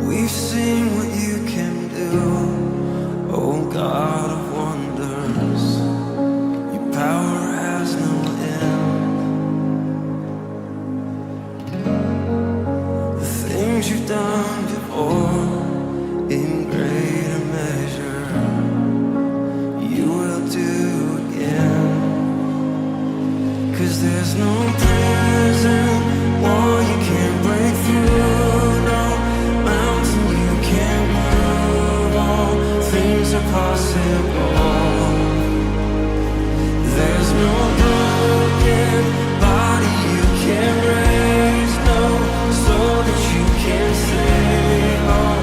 We've seen what you can do, oh God of wonders. Your power has no end. The things you've done before, in greater measure, you will do again. 'Cause there's no prison wall you can't break through, no mountain you can't move. All things are possible. There's no broken body you can't raise, no soul that you can't save. All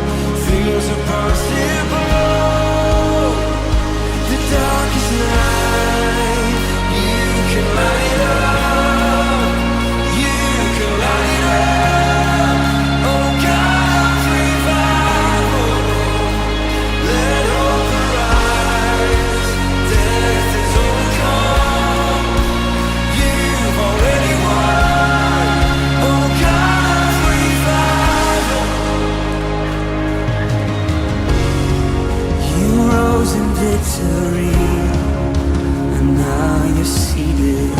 things are possible. The darkest night, you can light up. You can light up. Oh God, revival. Let hope arise. Death is overcome. You've already won. Oh God, revival. You rose in victory, and now you're seated